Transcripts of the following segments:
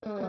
Hello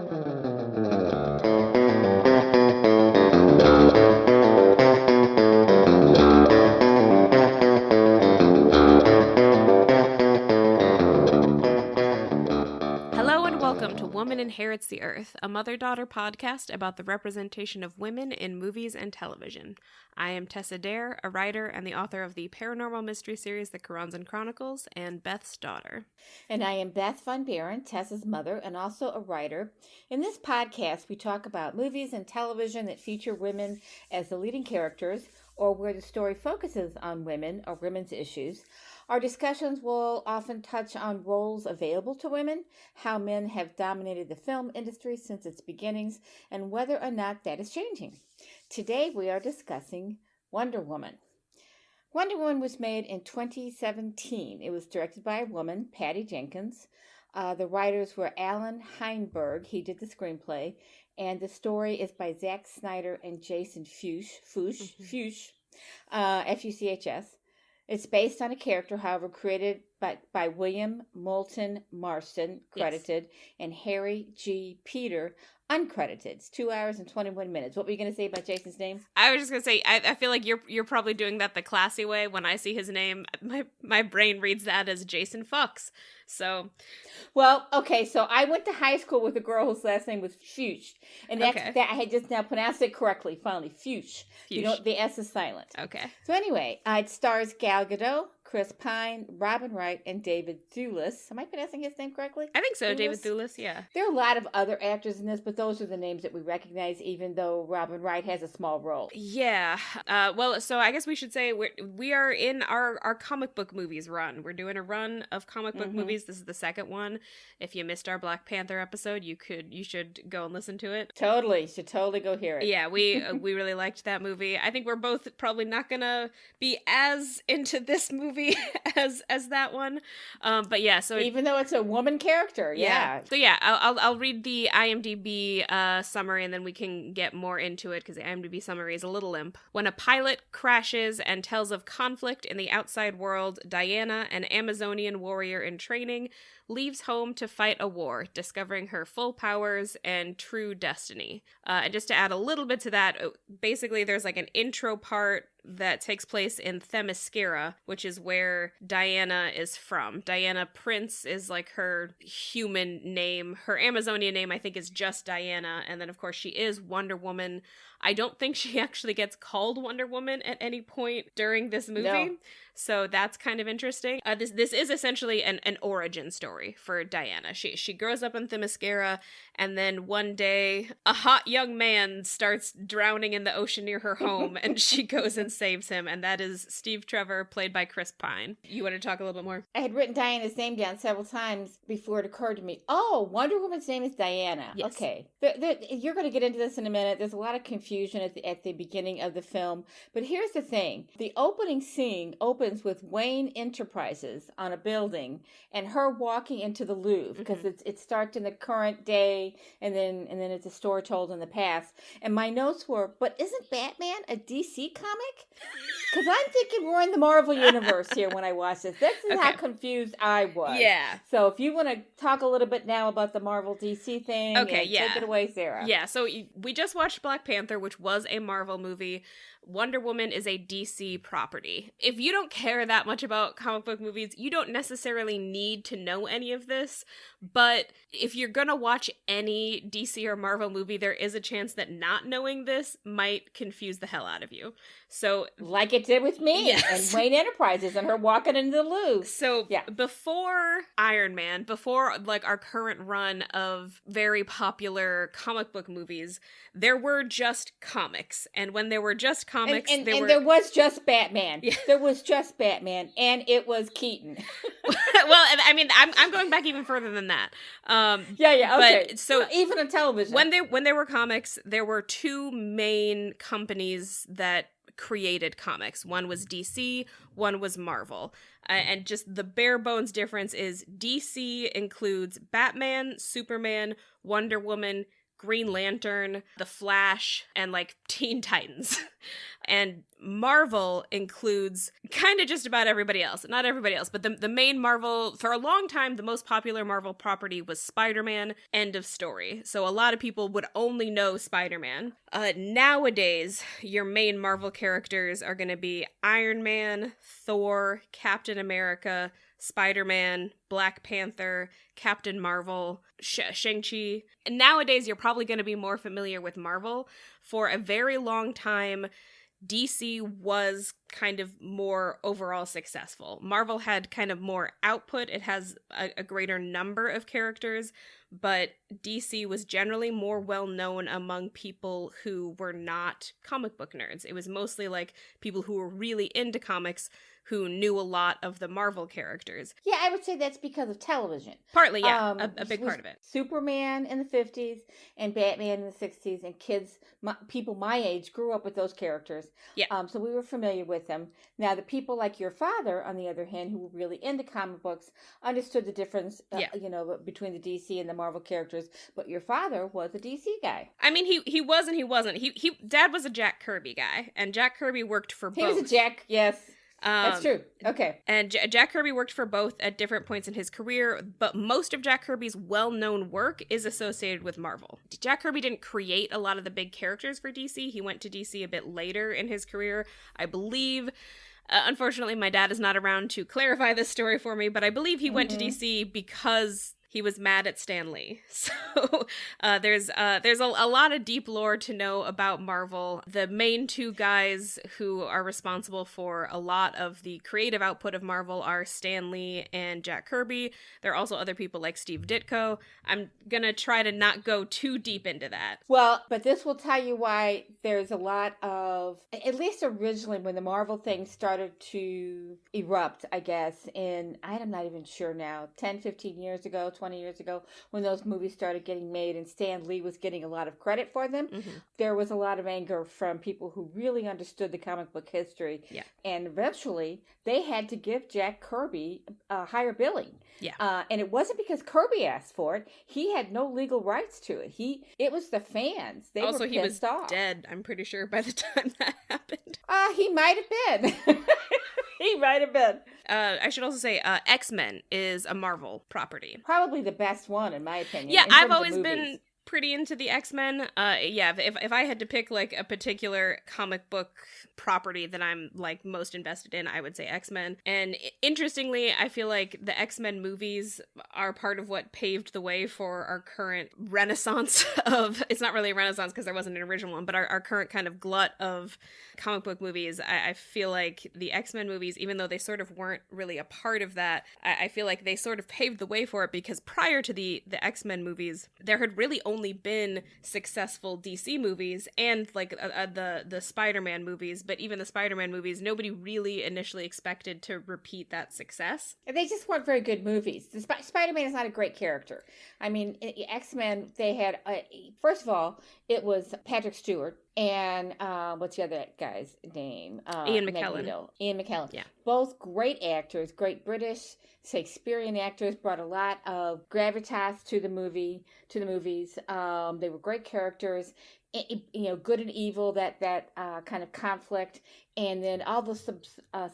and welcome to Woman Inherits the Earth, a mother-daughter podcast about the representation of women in movies and television. I am Tessa Dare, a writer and the author of the paranormal mystery series The Karanzan Chronicles, and Beth's daughter. And I am Beth Von Baron, Tessa's mother, and also a writer. In this podcast, we talk about movies and television that feature women as the leading characters, or where the story focuses on women or women's issues. Our discussions will often touch on roles available to women, how men have dominated the film industry since its beginnings, and whether or not that is changing. Today we are discussing Wonder Woman. Wonder Woman was made in 2017. It was directed by a woman, Patty Jenkins. The writers were Alan Heinberg. He did the screenplay. And the story is by Zack Snyder and Jason Fuchs, Fuchs. It's based on a character, however, created by William Moulton Marston, credited, and Harry G. Peter, uncredited. It's 2 hours and 21 minutes. What were you going to say about Jason's name? I was just going to say, I feel like you're probably doing that the classy way. When I see his name, my brain reads that as Jason Fuchs. So, well, okay, so I went to high school with a girl whose last name was Fuchs, and that I had just now pronounced it correctly. Finally, Fuchs. You know, the S is silent. Okay. So anyway, it stars Gal Gadot, Chris Pine, Robin Wright, and David Thewlis. Am I pronouncing his name correctly? I think so, David Thewlis, yeah. There are a lot of other actors in this, but those are the names that we recognize, even though Robin Wright has a small role. Yeah. Well, so I guess we should say we are in our comic book movies run. We're doing a run of comic book movies. This is the second one. If you missed our Black Panther episode, you should go and listen to it. Totally. You should totally go hear it. Yeah, we really liked that movie. I think we're both probably not gonna be as into this movie as that one. But yeah, so even though it's a woman character, yeah. So yeah, I'll read the IMDb summary and then we can get more into it because the IMDb summary is a little limp. When a pilot crashes and tells of conflict in the outside world, Diana, an Amazonian warrior in training, leaves home to fight a war, discovering her full powers and true destiny. And just to add a little bit to that, basically there's like an intro part that takes place in Themyscira, which is where Diana is from. Diana Prince is like her human name. Her Amazonian name, I think, is just Diana. And then, of course, she is Wonder Woman. I don't think she actually gets called Wonder Woman at any point during this movie. No. So that's kind of interesting. This is essentially an origin story for Diana. She grows up in Themyscira, and then one day a hot young man starts drowning in the ocean near her home, and she goes and saves him, and that is Steve Trevor, played by Chris Pine. You want to talk a little bit more? I had written Diana's name down several times before it occurred to me. Oh, Wonder Woman's name is Diana. Yes. Okay. You're going to get into this in a minute. There's a lot of confusion at the beginning of the film, but here's the thing. The opening scene opens with Wayne Enterprises on a building and her walking into the Louvre, because it starts in the current day and then it's a story told in the past. And my notes were, but isn't Batman a DC comic? Because I'm thinking we're in the Marvel universe here when I watch this. This is how confused I was. Yeah. So if you want to talk a little bit now about the Marvel DC thing, take it away, Sarah. Yeah, so we just watched Black Panther, which was a Marvel movie. Wonder Woman is a DC property. If you don't care that much about comic book movies, you don't necessarily need to know any of this, but if you're gonna watch any DC or Marvel movie, there is a chance that not knowing this might confuse the hell out of you. So, like it did with me and Wayne Enterprises and her walking into the Louvre. So before Iron Man, before like our current run of very popular comic book movies, there were just comics. And when there were just comics, there was just Batman. Yeah. There was just Batman, and it was Keaton. Well, I mean, I'm going back even further than that. Okay. But, so even on television, when there were comics, there were two main companies that created comics. One was DC, one was Marvel. And just the bare bones difference is DC includes Batman, Superman, Wonder Woman, Green Lantern, The Flash, and like Teen Titans. And Marvel includes kind of just about everybody else. Not everybody else, but the main Marvel, for a long time, the most popular Marvel property was Spider-Man, end of story. So a lot of people would only know Spider-Man. Nowadays, your main Marvel characters are going to be Iron Man, Thor, Captain America, Spider-Man, Black Panther, Captain Marvel, Shang-Chi. And nowadays, you're probably going to be more familiar with Marvel. For a very long time, DC was kind of more overall successful. Marvel had kind of more output. It has a greater number of characters, but DC was generally more well-known among people who were not comic book nerds. It was mostly like people who were really into comics who knew a lot of the Marvel characters. Yeah, I would say that's because of television. Partly, yeah, a big part of it. Superman in the 50s and Batman in the 60s, and kids, people my age grew up with those characters. Yeah. So we were familiar with them. Now, the people like your father, on the other hand, who were really into comic books, understood the difference, between the DC and the Marvel characters. But your father was a DC guy. I mean, he was and he wasn't. Dad was a Jack Kirby guy, and Jack Kirby worked for both. He was a Jack, yes. That's true. Okay. And Jack Kirby worked for both at different points in his career, but most of Jack Kirby's well-known work is associated with Marvel. Jack Kirby didn't create a lot of the big characters for DC. He went to DC a bit later in his career, I believe. Unfortunately, my dad is not around to clarify this story for me, but I believe he went to DC because he was mad at Stan Lee. So there's a lot of deep lore to know about Marvel. The main two guys who are responsible for a lot of the creative output of Marvel are Stan Lee and Jack Kirby. There are also other people like Steve Ditko. I'm gonna try to not go too deep into that. Well, but this will tell you why there's a lot of, at least originally when the Marvel thing started to erupt, I guess, I'm not even sure now, 10, 15 years ago, 20 years ago, when those movies started getting made and Stan Lee was getting a lot of credit for them, there was a lot of anger from people who really understood the comic book history. Yeah. And eventually, they had to give Jack Kirby higher billing. Yeah. And it wasn't because Kirby asked for it. He had no legal rights to it. It was the fans. They also, were pissed off. He was dead, I'm pretty sure, by the time that happened. He might have been. He might have been. I should also say X-Men is a Marvel property. Probably the best one, in my opinion. Yeah, I've always been pretty into the X-Men. If I had to pick like a particular comic book property that I'm like most invested in, I would say X-Men. And interestingly, I feel like the X-Men movies are part of what paved the way for our current renaissance of, it's not really a renaissance because there wasn't an original one, but our current kind of glut of comic book movies. I feel like the X-Men movies, even though they sort of weren't really a part of that, I feel like they sort of paved the way for it, because prior to the X-Men movies, there had really only been successful DC movies and like the Spider-Man movies, but even the Spider-Man movies, nobody really initially expected to repeat that success. They just weren't very good movies. Spider-Man is not a great character. I mean, X-Men, they had, first of all, it was Patrick Stewart and what's the other guy's name? Ian McKellen. Ian McKellen. Yeah. Both great actors, great British, Shakespearean actors, brought a lot of gravitas to the movies. They were great characters. Good and evil, that kind of conflict, and then all the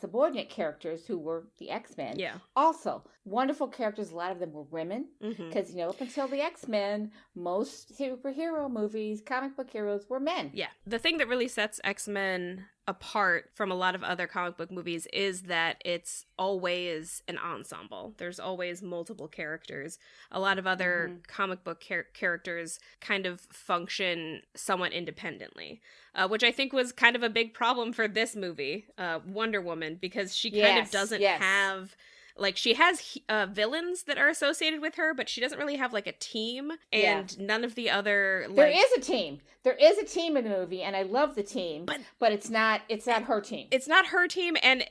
subordinate characters who were the X-Men. Yeah. Also, wonderful characters. A lot of them were women, because up until the X-Men, most superhero movies, comic book heroes were men. Yeah. The thing that really sets X-Men apart from a lot of other comic book movies is that it's always an ensemble. There's always multiple characters. A lot of other comic book characters kind of function somewhat independently, which I think was kind of a big problem for this movie, Wonder Woman, because she kind of doesn't have... Like, she has villains that are associated with her, but she doesn't really have, like, a team, and none of the other... There is a team. There is a team in the movie, and I love the team, but it's not her team. It's not her team, and,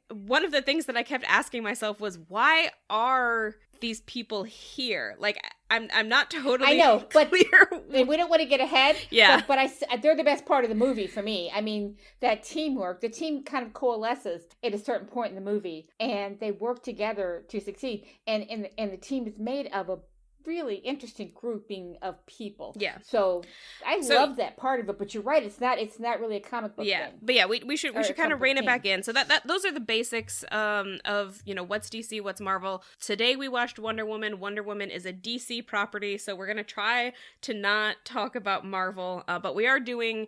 one of the things that I kept asking myself was, why are these people here? Like, I'm not totally clear. And we don't want to get ahead. Yeah. But they're the best part of the movie for me. I mean, that teamwork, the team kind of coalesces at a certain point in the movie, and they work together to succeed. And the team is made of a really interesting grouping of people. Yeah. So I love that part of it, but you're right, it's not really a comic book thing. But yeah, we should kind of rein it back in. So that those are the basics of, you know, what's DC, what's Marvel. Today we watched Wonder Woman. Wonder Woman is a DC property, so we're going to try to not talk about Marvel, but we're doing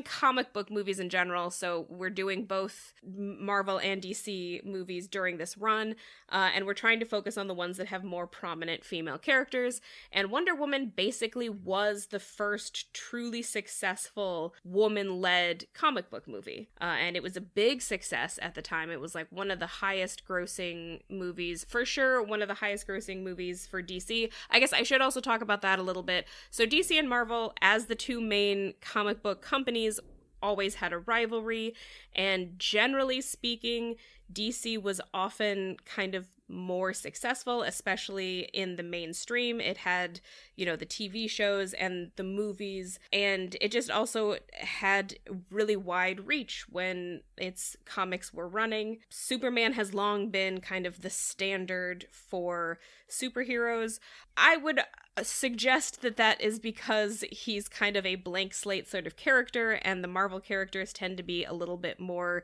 comic book movies in general, so we're doing both Marvel and DC movies during this run, and we're trying to focus on the ones that have more prominent female characters. And Wonder Woman basically was the first truly successful woman-led comic book movie, and it was a big success at the time. It was like one of the highest grossing movies, for sure one of the highest grossing movies for DC. I guess I should also talk about that a little bit. So DC and Marvel, as the two main comic book companies, always had a rivalry, and generally speaking, DC was often kind of more successful, especially in the mainstream. It had, you know, the TV shows and the movies, and it just also had really wide reach when its comics were running. Superman has long been kind of the standard for superheroes. I would suggest that is because he's kind of a blank slate sort of character, and the Marvel characters tend to be a little bit more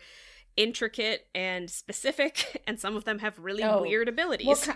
intricate and specific, and some of them have really weird abilities.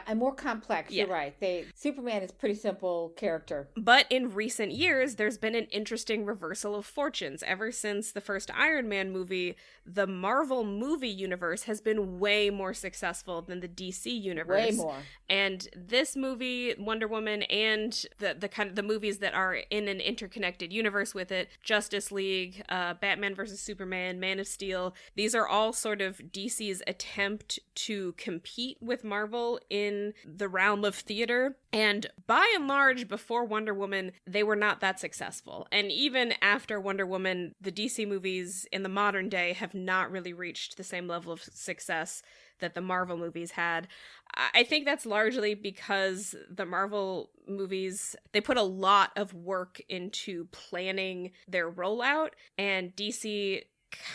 And more complex. Yeah. You're right. Superman is a pretty simple character. But in recent years, there's been an interesting reversal of fortunes. Ever since the first Iron Man movie, the Marvel movie universe has been way more successful than the DC universe. Way more. And this movie, Wonder Woman, and the kind of the movies that are in an interconnected universe with it, Justice League, Batman vs. Superman, Man of Steel, these are all sort of DC's attempt to compete with Marvel in the realm of theater. And by and large, before Wonder Woman, they were not that successful. And even after Wonder Woman, the DC movies in the modern day have not really reached the same level of success that the Marvel movies had. I think that's largely because the Marvel movies, they put a lot of work into planning their rollout, and DC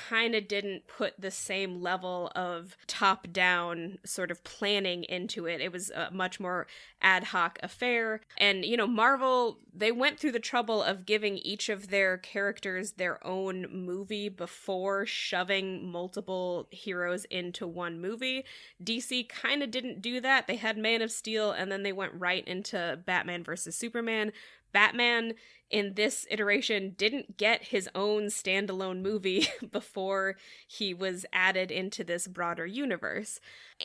kind of didn't put the same level of top-down sort of planning into it. It was a much more ad hoc affair. And, you know, Marvel, they went through the trouble of giving each of their characters their own movie before shoving multiple heroes into one movie. DC kind of didn't do that. They had Man of Steel, and then they went right into Batman versus Superman. Batman, in this iteration, didn't get his own standalone movie before he was added into this broader universe.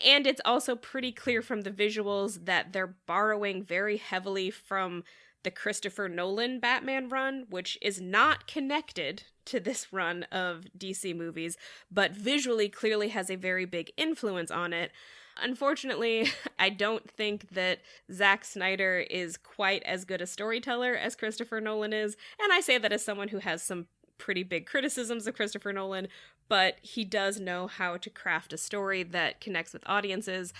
And it's also pretty clear from the visuals that they're borrowing very heavily from the Christopher Nolan Batman run, which is not connected to this run of DC movies, but visually clearly has a very big influence on it. Unfortunately, I don't think that Zack Snyder is quite as good a storyteller as Christopher Nolan is, and I say that as someone who has some pretty big criticisms of Christopher Nolan, but he does know how to craft a story that connects with audiences.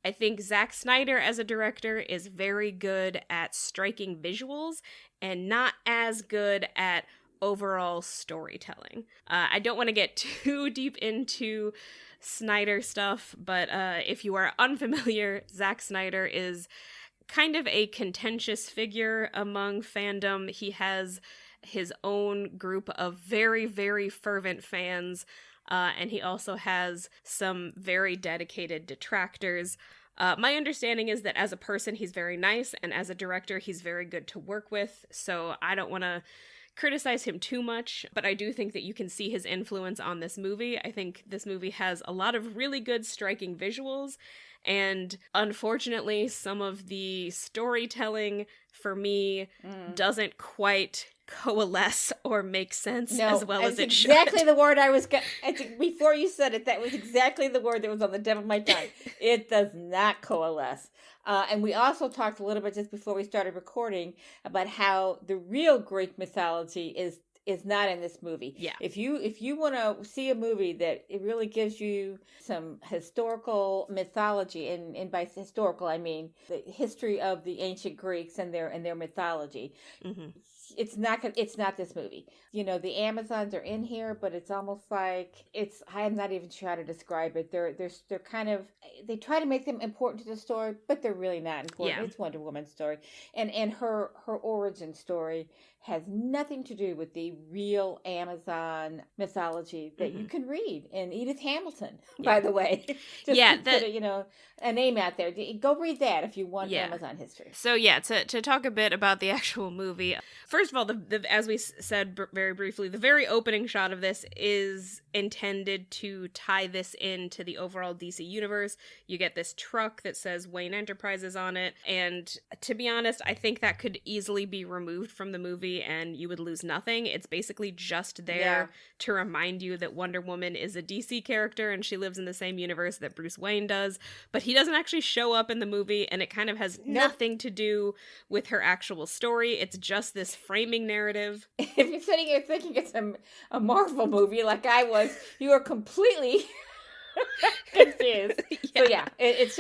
I think Zack Snyder as a director is very good at striking visuals and not as good at overall storytelling. I don't want to get too deep into Snyder stuff, but if you are unfamiliar, Zack Snyder is kind of a contentious figure among fandom. He has his own group of very, very fervent fans, and he also has some very dedicated detractors. My understanding is that as a person, he's very nice, and as a director, he's very good to work with, so I don't want to criticize him too much, but I do think that you can see his influence on this movie. I think this movie has a lot of really good striking visuals, and unfortunately some of the storytelling for me doesn't quite coalesce or make sense as well as it should. Exactly the word I was before you said it, that was exactly the word that was on the tip of my tongue. It does not coalesce. And we also talked a little bit just before we started recording about how the real Greek mythology is is not in this movie. Yeah. If you want to see a movie that it really gives you some historical mythology, and by historical I mean the history of the ancient Greeks and their mythology. Mm-hmm. It's not this movie. The Amazons are in here, but it's almost like I'm not even sure how to describe it. They're kind of, they try to make them important to the story, but they're really not important. Yeah. It's Wonder Woman's story, and her origin story has nothing to do with the real Amazon mythology that you can read in Edith Hamilton, by the way. Just to put a name out there. Go read that if you want Amazon history. So to talk a bit about the actual movie. First of all, as we said very briefly, the very opening shot of this is intended to tie this into the overall DC universe. You get this truck that says Wayne Enterprises on it, and to be honest, I think that could easily be removed from the movie and you would lose nothing. It's basically just there to remind you that Wonder Woman is a DC character and she lives in the same universe that Bruce Wayne does, but he doesn't actually show up in the movie, and it kind of has nothing to do with her actual story. It's just this framing narrative. If you're sitting here thinking it's a Marvel movie like I was, you are completely confused. So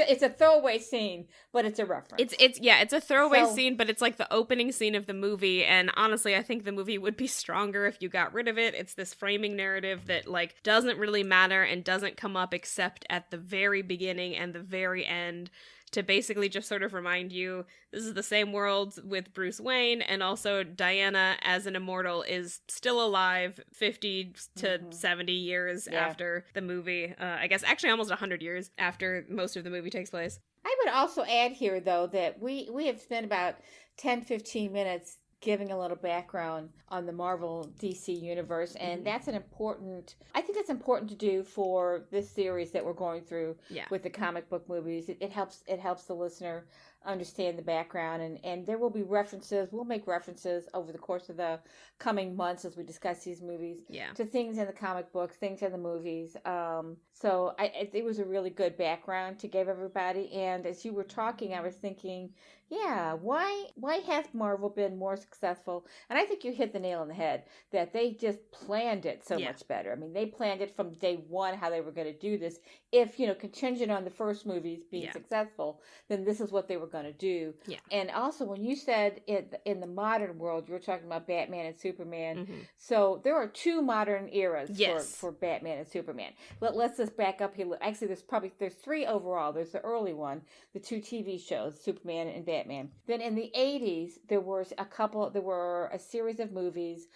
it's a throwaway scene, but it's a reference. It's a throwaway scene, but it's like the opening scene of the movie, and honestly I think the movie would be stronger if you got rid of it. It's this framing narrative that like doesn't really matter and doesn't come up except at the very beginning and the very end, to basically just sort of remind you this is the same world with Bruce Wayne, and also Diana as an immortal is still alive 50 to 70 years after the movie. I guess actually almost 100 years after most of the movie takes place. I would also add here, though, that we have spent about 10-15 minutes giving a little background on the Marvel DC universe, and I think that's important to do for this series that we're going through with the comic book movies. It helps the listener understand the background, and there will be references. We'll make references over the course of the coming months as we discuss these movies to things in the comic books, things in the movies. So it was a really good background to give everybody. And as you were talking, I was thinking, why has Marvel been more successful? And I think you hit the nail on the head, that they just planned it so much better. I mean, they planned it from day one how they were going to do this. If, contingent on the first movies being successful, then this is what they were going to do. Yeah. And also, when you said in the modern world, you were talking about Batman and Superman. So there are two modern eras for Batman and Superman. Let's just back up here. Actually, there's three overall. There's the early one, the two TV shows, Superman and Batman. Then in the 80s, there were a series of movies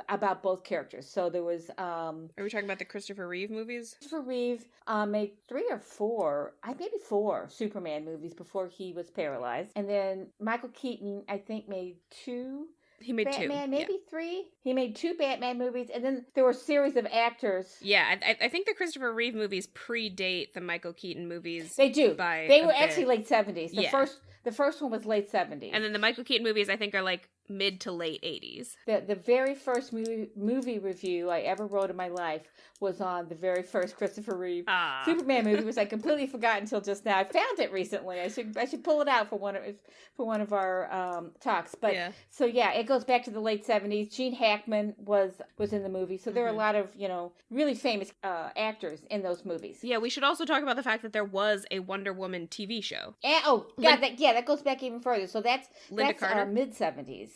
about both characters. So there was... Are we talking about the Christopher Reeve movies? Christopher Reeve made 3 or 4, maybe 4 Superman movies before he was paralyzed. And then Michael Keaton, I think, made 2... He made Batman, 2. maybe 3. He made 2 Batman movies, and then there were a series of actors. Yeah, I think the Christopher Reeve movies predate the Michael Keaton movies. They do. They were actually late 70s. The first one was late 70s. And then the Michael Keaton movies, I think, are like mid to late 80s. The very first movie review I ever wrote in my life was on the very first Christopher Reeve Superman movie, which I completely forgot until just now. I found it recently. I should pull it out for one of our talks. But so it goes back to the late 70s. Gene Hackman was in the movie, so there are a lot of really famous actors in those movies. Yeah, we should also talk about the fact that there was a Wonder Woman TV show. That goes back even further. So that's Carter? Mid 70s.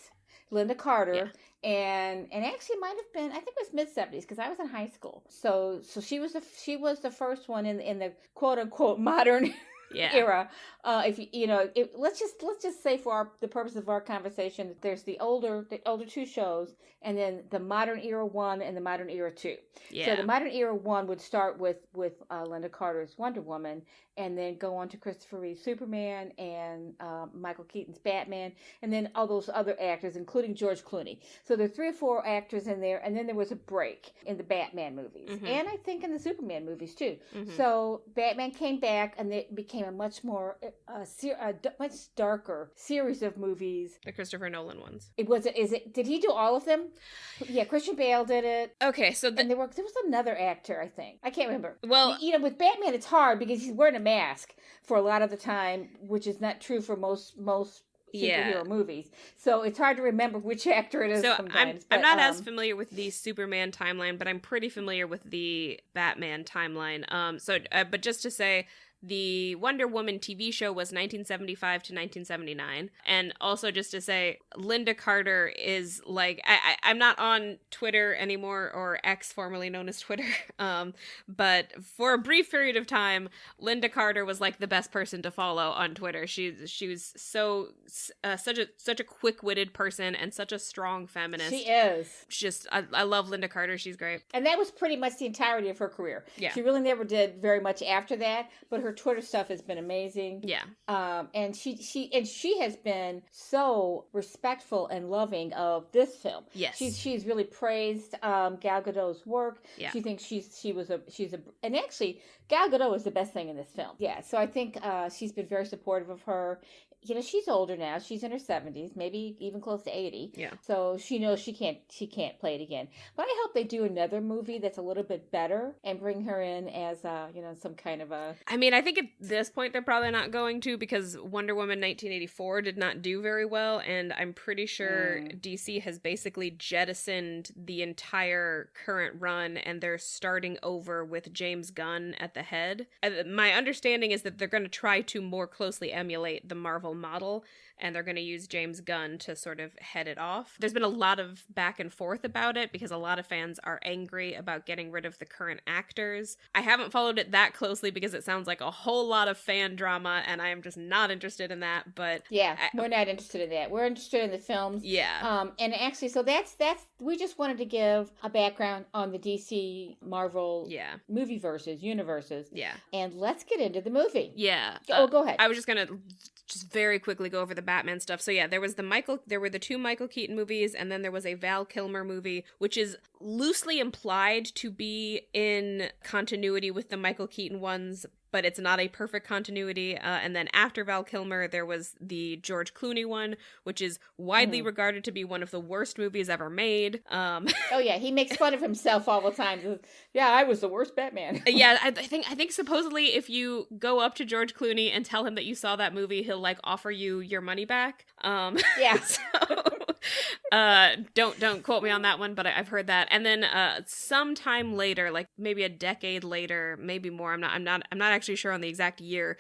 Linda Carter, and actually might have been, I think it was mid 70s because I was in high school. So she was the first one in the quote unquote modern era. Let's just say for the purpose of our conversation that there's the older 2 shows, and then the modern era 1 and the modern era 2. Yeah. So the modern era 1 would start with Linda Carter's Wonder Woman, and then go on to Christopher Reeve's Superman and Michael Keaton's Batman, and then all those other actors, including George Clooney. So there are 3 or 4 actors in there, and then there was a break in the Batman movies, and I think in the Superman movies too. So Batman came back, and it became a much more, much darker series of movies. The Christopher Nolan ones. Did he do all of them? Yeah, Christian Bale did it. Okay, so and there was another actor, I think. I can't remember. Well, with Batman, it's hard because he's wearing a mask for a lot of the time, which is not true for most superhero movies. So it's hard to remember which actor it is sometimes. I'm not as familiar with the Superman timeline, but I'm pretty familiar with the Batman timeline. But just to say, the Wonder Woman TV show was 1975 to 1979. And also just to say, Linda Carter is like, I'm not on Twitter anymore, or X, formerly known as Twitter. But for a brief period of time, Linda Carter was like the best person to follow on Twitter. She was such a quick-witted person and such a strong feminist. She is. I love Linda Carter. She's great. And that was pretty much the entirety of her career. Yeah. She really never did very much after that, but her Twitter stuff has been amazing. Yeah. And she has been so respectful and loving of this film. Yes. She's really praised Gal Gadot's work. Yeah. She thinks and actually Gal Gadot is the best thing in this film. Yeah. So I think she's been very supportive of her. You know, she's older now. She's in her 70s, maybe even close to 80. Yeah. So she knows she can't play it again. But I hope they do another movie that's a little bit better and bring her in as some kind of a... I mean, I think at this point they're probably not going to, because Wonder Woman 1984 did not do very well, and I'm pretty sure DC has basically jettisoned the entire current run, and they're starting over with James Gunn at the head. My understanding is that they're going to try to more closely emulate the Marvel model, and they're going to use James Gunn to sort of head it off. There's been a lot of back and forth about it because a lot of fans are angry about getting rid of the current actors. I haven't followed it that closely because it sounds like a whole lot of fan drama, and I am just not interested in that. But yeah, we're not interested in that. We're interested in the films. Yeah. And actually, so that's we just wanted to give a background on the DC Marvel movie universes. Yeah. And let's get into the movie. Yeah. Go ahead. I was just gonna very quickly go over the Batman stuff. So yeah, there were the two Michael Keaton movies, and then there was a Val Kilmer movie, which is loosely implied to be in continuity with the Michael Keaton ones, but it's not a perfect continuity. And then after Val Kilmer, there was the George Clooney one, which is widely regarded to be one of the worst movies ever made. Oh yeah, he makes fun of himself all the time. Yeah, I was the worst Batman. Yeah, I think supposedly if you go up to George Clooney and tell him that you saw that movie, he'll like offer you your money back. Yeah. Don't quote me on that one, but I've heard that. And then sometime later, like maybe a decade later, maybe more, I'm not actually sure on the exact year,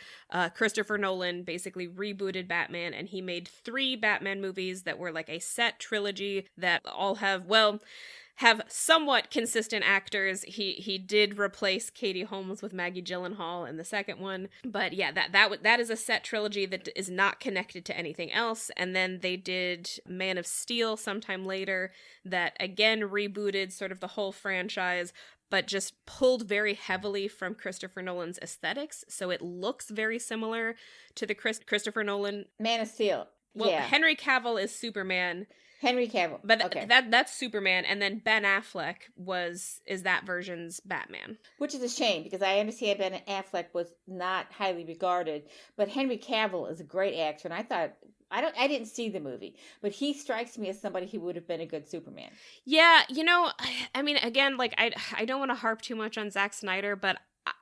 Christopher Nolan basically rebooted Batman, and he made 3 Batman movies that were like a set trilogy that all have somewhat consistent actors. He did replace Katie Holmes with Maggie Gyllenhaal in the second one, but yeah, that is a set trilogy that is not connected to anything else. And then they did Man of Steel sometime later that again rebooted sort of the whole franchise, but just pulled very heavily from Christopher Nolan's aesthetics, so it looks very similar to the Christopher Nolan Man of Steel. Well, yeah. Henry Cavill is Superman. Henry Cavill. But okay. that's Superman, and then Ben Affleck is that version's Batman. Which is a shame, because I understand Ben Affleck was not highly regarded, but Henry Cavill is a great actor, and I didn't see the movie, but he strikes me as somebody who would have been a good Superman. Yeah, I mean, again, like I don't want to harp too much on Zack Snyder, but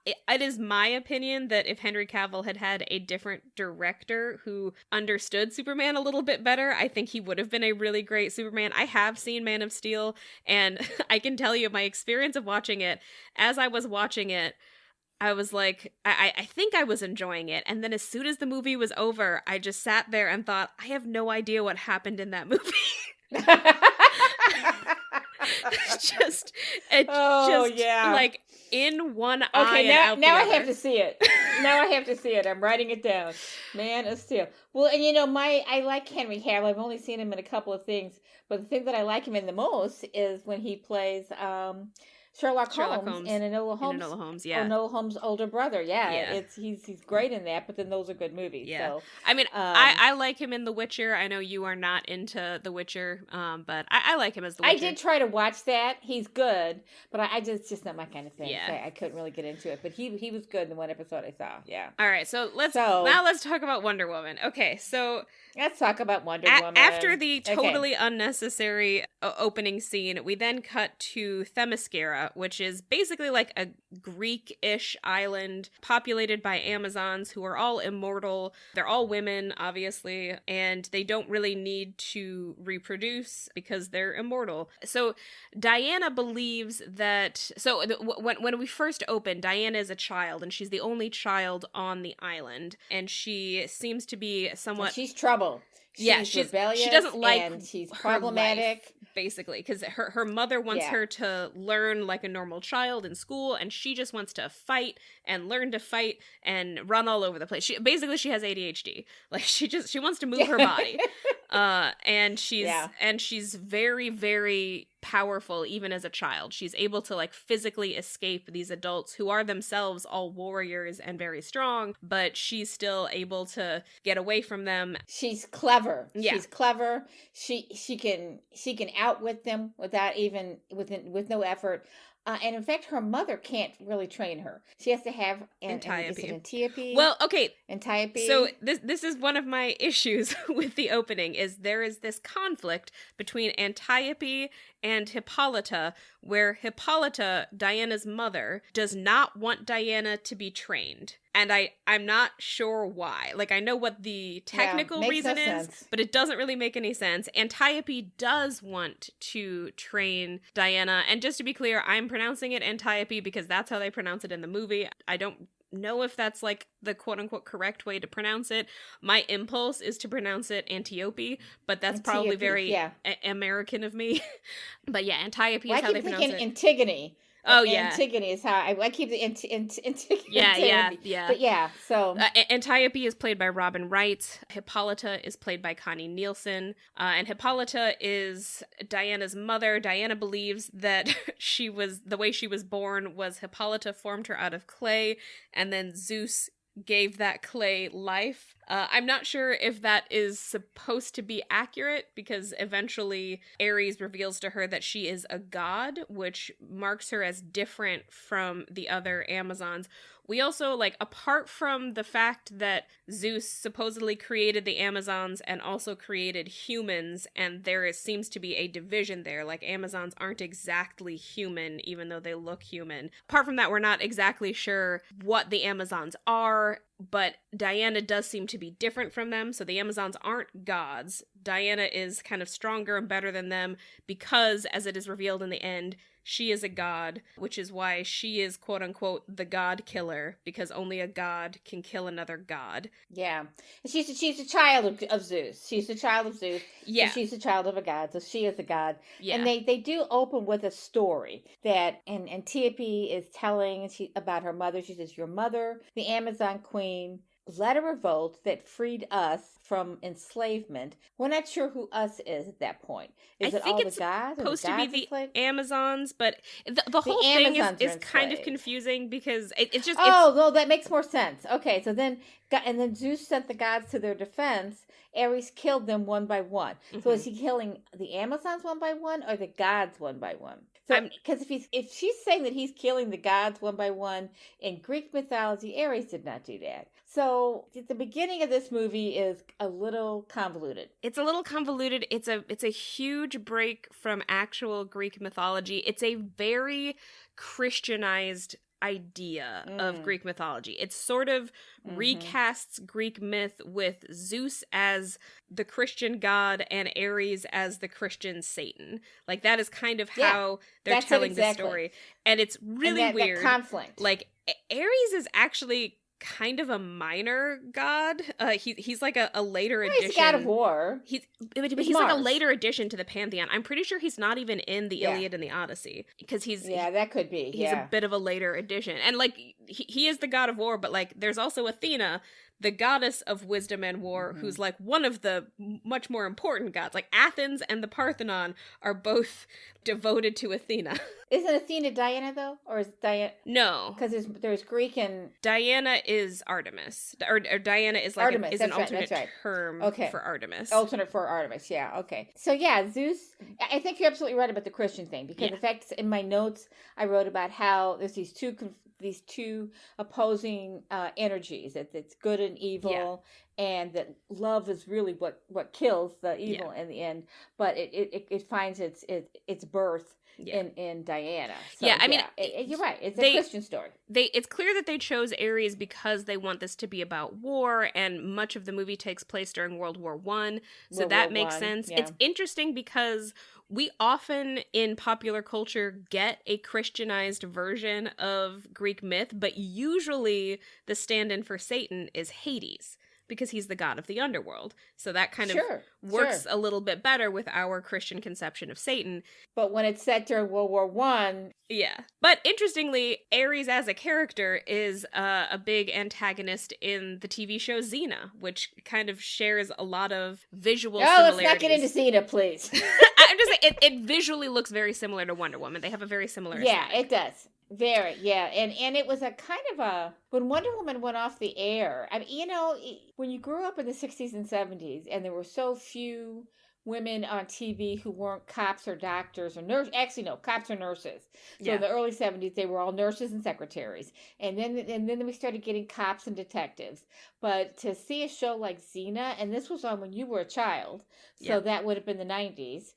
it is my opinion that if Henry Cavill had had a different director who understood Superman a little bit better, I think he would have been a really great Superman. I have seen Man of Steel, and I can tell you my experience of watching it. As I was watching it, I was like, I think I was enjoying it. And then as soon as the movie was over, I just sat there and thought, I have no idea what happened in that movie. Like in one eye. Okay, and out now the I other. have to see it. Now I have to see it. I'm writing it down. Man of Steel. Well, and I like Henry Cavill. I've only seen him in a couple of things, but the thing that I like him in the most is when he plays Sherlock Holmes and Enola Holmes. Yeah. Enola Holmes' older brother. Yeah. He's great in that, but then those are good movies. Yeah. So, I mean, I like him in The Witcher. I know you are not into The Witcher, but I like him as The Witcher. I did try to watch that. He's good, but it's just not my kind of thing. Yeah. So I couldn't really get into it, but he was good in the one episode I saw. Yeah. All right, so let's talk about Wonder Woman. Okay, so let's talk about Wonder Woman. After the totally unnecessary opening scene, we then cut to Themyscira, Hippolyta, which is basically like a Greek-ish island populated by Amazons who are all immortal. They're all women, obviously, and they don't really need to reproduce because they're immortal. So Diana believes that... So when we first open, Diana is a child, and she's the only child on the island, and she seems to be somewhat... So she's trouble. She's rebellious. She doesn't like and she's problematic. Life, basically, because her mother wants her to learn like a normal child in school, and she just wants to fight and learn to fight and run all over the place. She has ADHD. Like she wants to move her body. And she's very, very powerful even as a child. She's able to like physically escape these adults who are themselves all warriors and very strong, but she's still able to get away from them. She's clever. Yeah. She's clever. She can outwit them without even with no effort. And in fact, her mother can't really train her. She has to have Antiope. Well, okay. Antiope. So this is one of my issues with the opening, is there is this conflict between Antiope and Hippolyta, where Hippolyta, Diana's mother, does not want Diana to be trained. And I'm not sure why. Like, I know what the technical reason is, but it doesn't really make any sense. Antiope does want to train Diana. And just to be clear, I'm pronouncing it Antiope because that's how they pronounce it in the movie. I don't know if that's like the quote-unquote correct way to pronounce it. My impulse is to pronounce it Antiope, but that's probably very American of me. But yeah, Antiope is how they pronounce it. Antigone. Oh, yeah. Antigone is how I keep the Antigone. Yeah. But yeah, so... Antiope is played by Robin Wright. Hippolyta is played by Connie Nielsen. And Hippolyta is Diana's mother. Diana believes that the way she was born was Hippolyta formed her out of clay, and then Zeus gave that clay life. I'm not sure if that is supposed to be accurate, because eventually Ares reveals to her that she is a god, which marks her as different from the other Amazons. We also, like, apart from the fact that Zeus supposedly created the Amazons and also created humans, and seems to be a division there, like Amazons aren't exactly human, even though they look human. Apart from that, we're not exactly sure what the Amazons are, but Diana does seem to be different from them, so the Amazons aren't gods. Diana is kind of stronger and better than them because, as it is revealed in the end, she is a god, which is why she is, quote-unquote, the god killer, because only a god can kill another god. Yeah. She's a child of Zeus. She's a child of Zeus. Yeah. So she's a child of a god, so she is a god. Yeah. And they do open with a story that Antiope is telling about her mother. She says, your mother, the Amazon queen, led a revolt that freed us from enslavement. We're not sure who us is at that point. Is it all the gods? I think it's supposed to be the Amazons, but the whole thing is kind of confusing because it's just... no, that makes more sense. Okay, so then Zeus sent the gods to their defense. Ares killed them one by one. Mm-hmm. So is he killing the Amazons one by one or the gods one by one? So, because if she's saying that he's killing the gods one by one, in Greek mythology, Ares did not do that. So the beginning of this movie is a little convoluted. It's a little convoluted. It's a huge break from actual Greek mythology. It's a very Christianized idea of Greek mythology. It sort of recasts Greek myth with Zeus as the Christian god and Ares as the Christian Satan. Like, that is kind of how they're telling the story. And it's really weird. That conflict. Like, Ares is actually kind of a minor god. He's like a later addition. He's a god of war. He's like a later addition to the pantheon. I'm pretty sure he's not even in the Iliad and the Odyssey, because that could be. He's a bit of a later addition, and like he is the god of war, but like there's also Athena, the goddess of wisdom and war, who's like one of the much more important gods. Like Athens and the Parthenon are both devoted to Athena. Isn't Athena Diana though, or is Diana? No, because there's Greek and Diana is Artemis, or Diana is like Artemis. An alternate term for Artemis. Alternate for Artemis, yeah. Okay, so yeah, Zeus. I think you're absolutely right about the Christian thing, because in fact, in my notes I wrote about how there's these two opposing energies. It's good and evil, and that love is really what kills the evil in the end. But it finds its birth in Diana. So, yeah, I mean, you're right. It's a Christian story. It's clear that they chose Ares because they want this to be about war, and much of the movie takes place during World War I, so that makes sense. Yeah. It's interesting because we often in popular culture get a Christianized version of Greek myth, but usually the stand-in for Satan is Hades, because he's the god of the underworld. So that kind of works a little bit better with our Christian conception of Satan. But when it's set during World War I... Yeah. But interestingly, Ares as a character is a big antagonist in the TV show Xena, which kind of shares a lot of visual similarities. Let's not get into Xena, please. I'm just saying, it visually looks very similar to Wonder Woman. They have a very similar aesthetic. Yeah, it does. Very, yeah. And it was a kind of when Wonder Woman went off the air, I mean, when you grew up in the 60s and 70s and there were so few women on TV who weren't cops or doctors or nurses. Actually, no, cops or nurses. So in the early 70s, they were all nurses and secretaries. And then we started getting cops and detectives. But to see a show like Xena, and this was on when you were a child, so that would have been the 90s,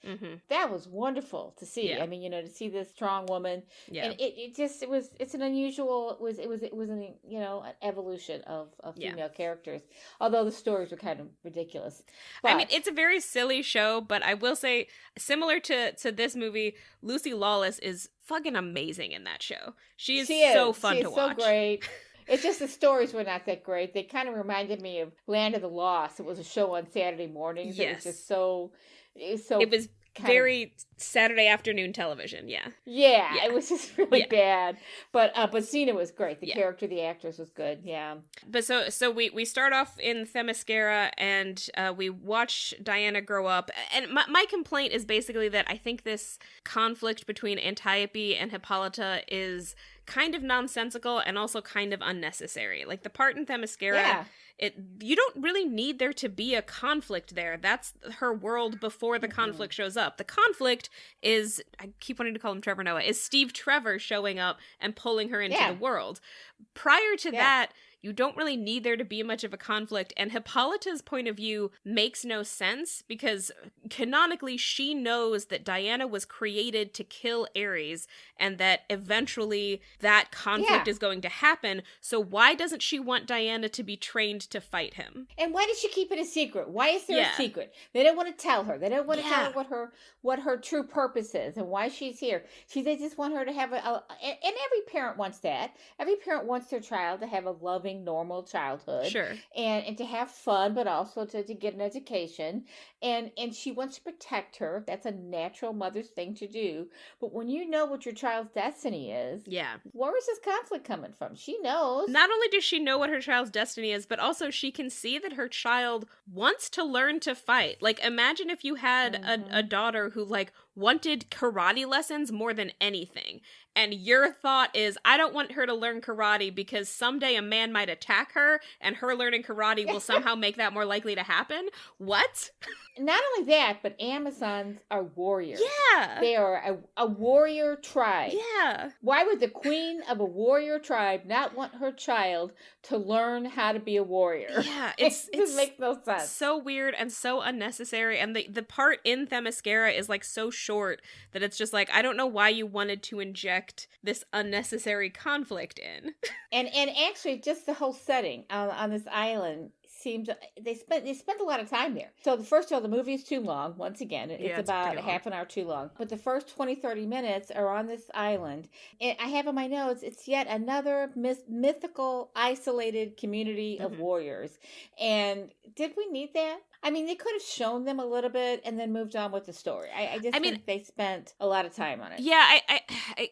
that was wonderful to see. I mean, to see this strong woman. And it's an unusual, it was an evolution of female characters. Although the stories were kind of ridiculous. But, I mean, it's a very silly show, but I will say, similar to this movie, Lucy Lawless is fucking amazing in that show. She is so fun to watch. So great. It's just the stories were not that great. They kind of reminded me of Land of the Lost. It was a show on Saturday mornings. Yes. It was just so... It was very Saturday afternoon television, yeah. It was just really bad. But Xena was great. The character, the actress was good, yeah. But so we start off in Themyscira, and we watch Diana grow up. And my complaint is basically that I think this conflict between Antiope and Hippolyta is kind of nonsensical and also kind of unnecessary. Like the part in Themyscira, you don't really need there to be a conflict there. That's her world before the conflict shows up. The conflict is, I keep wanting to call him Trevor Noah, is Steve Trevor showing up and pulling her into the world. Prior to that, you don't really need there to be much of a conflict, and Hippolyta's point of view makes no sense because canonically she knows that Diana was created to kill Ares and that eventually that conflict is going to happen, so why doesn't she want Diana to be trained to fight him? And why does she keep it a secret? Why is there a secret? They don't want to tell her. They don't want to tell her what her true purpose is and why she's here. They just want her to have and every parent wants that. Every parent wants their child to have a loving, normal childhood. Sure. And to have fun, but also to get an education. And she wants to protect her. That's a natural mother's thing to do. But when you know what your child's destiny is, where is this conflict coming from? She knows. Not only does she know what her child's destiny is, but also she can see that her child wants to learn to fight. Like, imagine if you had a daughter who, like, wanted karate lessons more than anything. And your thought is, I don't want her to learn karate because someday a man might attack her and her learning karate will somehow make that more likely to happen. What? Not only that, but Amazons are warriors. Yeah. They are a warrior tribe. Yeah. Why would the queen of a warrior tribe not want her child to learn how to be a warrior? Yeah. It makes no sense. So weird and so unnecessary. And the part in Themyscira is like so short that it's just like, I don't know why you wanted to inject this unnecessary conflict in. and actually just the whole setting on this island seems they spent a lot of time there. So first of all, the movie is too long. Once again, it's about half an hour too long. But the first 20-30 minutes are on this island. And I have in my notes, it's yet another mythical, isolated community of warriors. And did we need that? I mean, they could have shown them a little bit and then moved on with the story. I think they spent a lot of time on it. Yeah,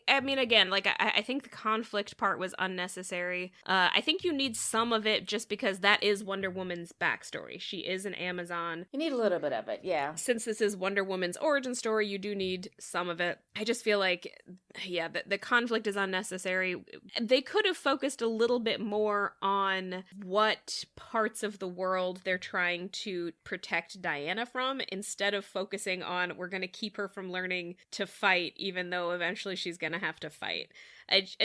I mean, again, like, I think the conflict part was unnecessary. I think you need some of it just because that is Wonder Woman's backstory. She is an Amazon. You need a little bit of it, yeah. Since this is Wonder Woman's origin story, you do need some of it. I just feel like, the conflict is unnecessary. They could have focused a little bit more on what parts of the world they're trying to protect Diana from, instead of focusing on, we're going to keep her from learning to fight, even though eventually she's going to have to fight. It's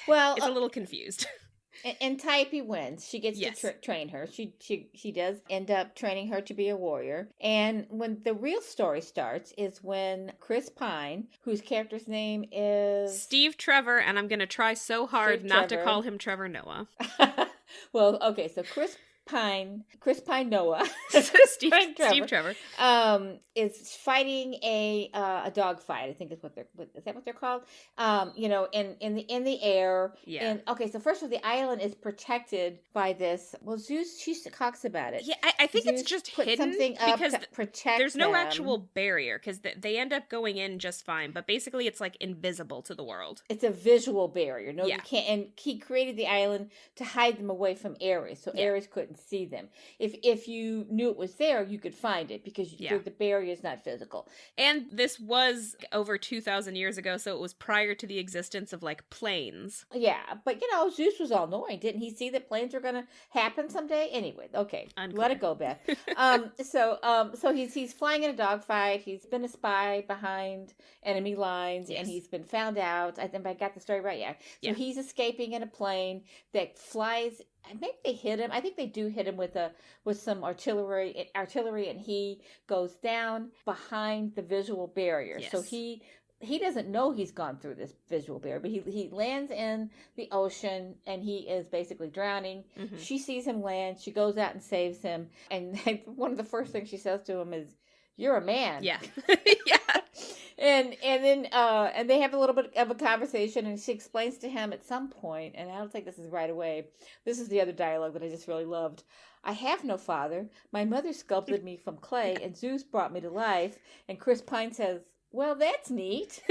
a little confused. And Type wins. She gets Yes. to train her. She does end up training her to be a warrior. And when the real story starts is when Chris Pine, whose character's name is Steve Trevor, and I'm going to try so hard Steve not Trevor. to call him Trevor Noah. Well, okay, so Chris Pine Noah, Steve Trevor, is fighting a dog fight. I think is what they're called. In the air. Yeah. And okay, so first of all, the island is protected by this. Well, Zeus, she talks about it. Yeah, I think Zeus it's just put hidden something up because to protect there's no them. actual barrier because they end up going in just fine. But basically, it's like invisible to the world. It's a visual barrier. No, Yeah. you can't. And he created the island to hide them away from Ares, so Ares couldn't see them. If you knew it was there, you could find it because the barrier is not physical. And this was over 2,000 years ago, so it was prior to the existence of like planes. Yeah, but Zeus was all knowing. Didn't he see that planes were going to happen someday? Anyway, okay, Unclear. Let it go, Beth. So he's flying in a dogfight. He's been a spy behind enemy lines, and he's been found out. I think I got the story right. Yeah. So he's escaping in a plane that flies. I think they hit him. I think they do hit him with some artillery, and he goes down behind the visual barrier. Yes. So he doesn't know he's gone through this visual barrier, but he lands in the ocean and he is basically drowning. Mm-hmm. She sees him land. She goes out and saves him. And one of the first things she says to him is, "You're a man." Yeah. Yeah. And then they have a little bit of a conversation, and she explains to him at some point, and I don't think this is right away. This is the other dialogue that I just really loved. "I have no father. My mother sculpted me from clay, and Zeus brought me to life." And Chris Pine says, "Well, that's neat."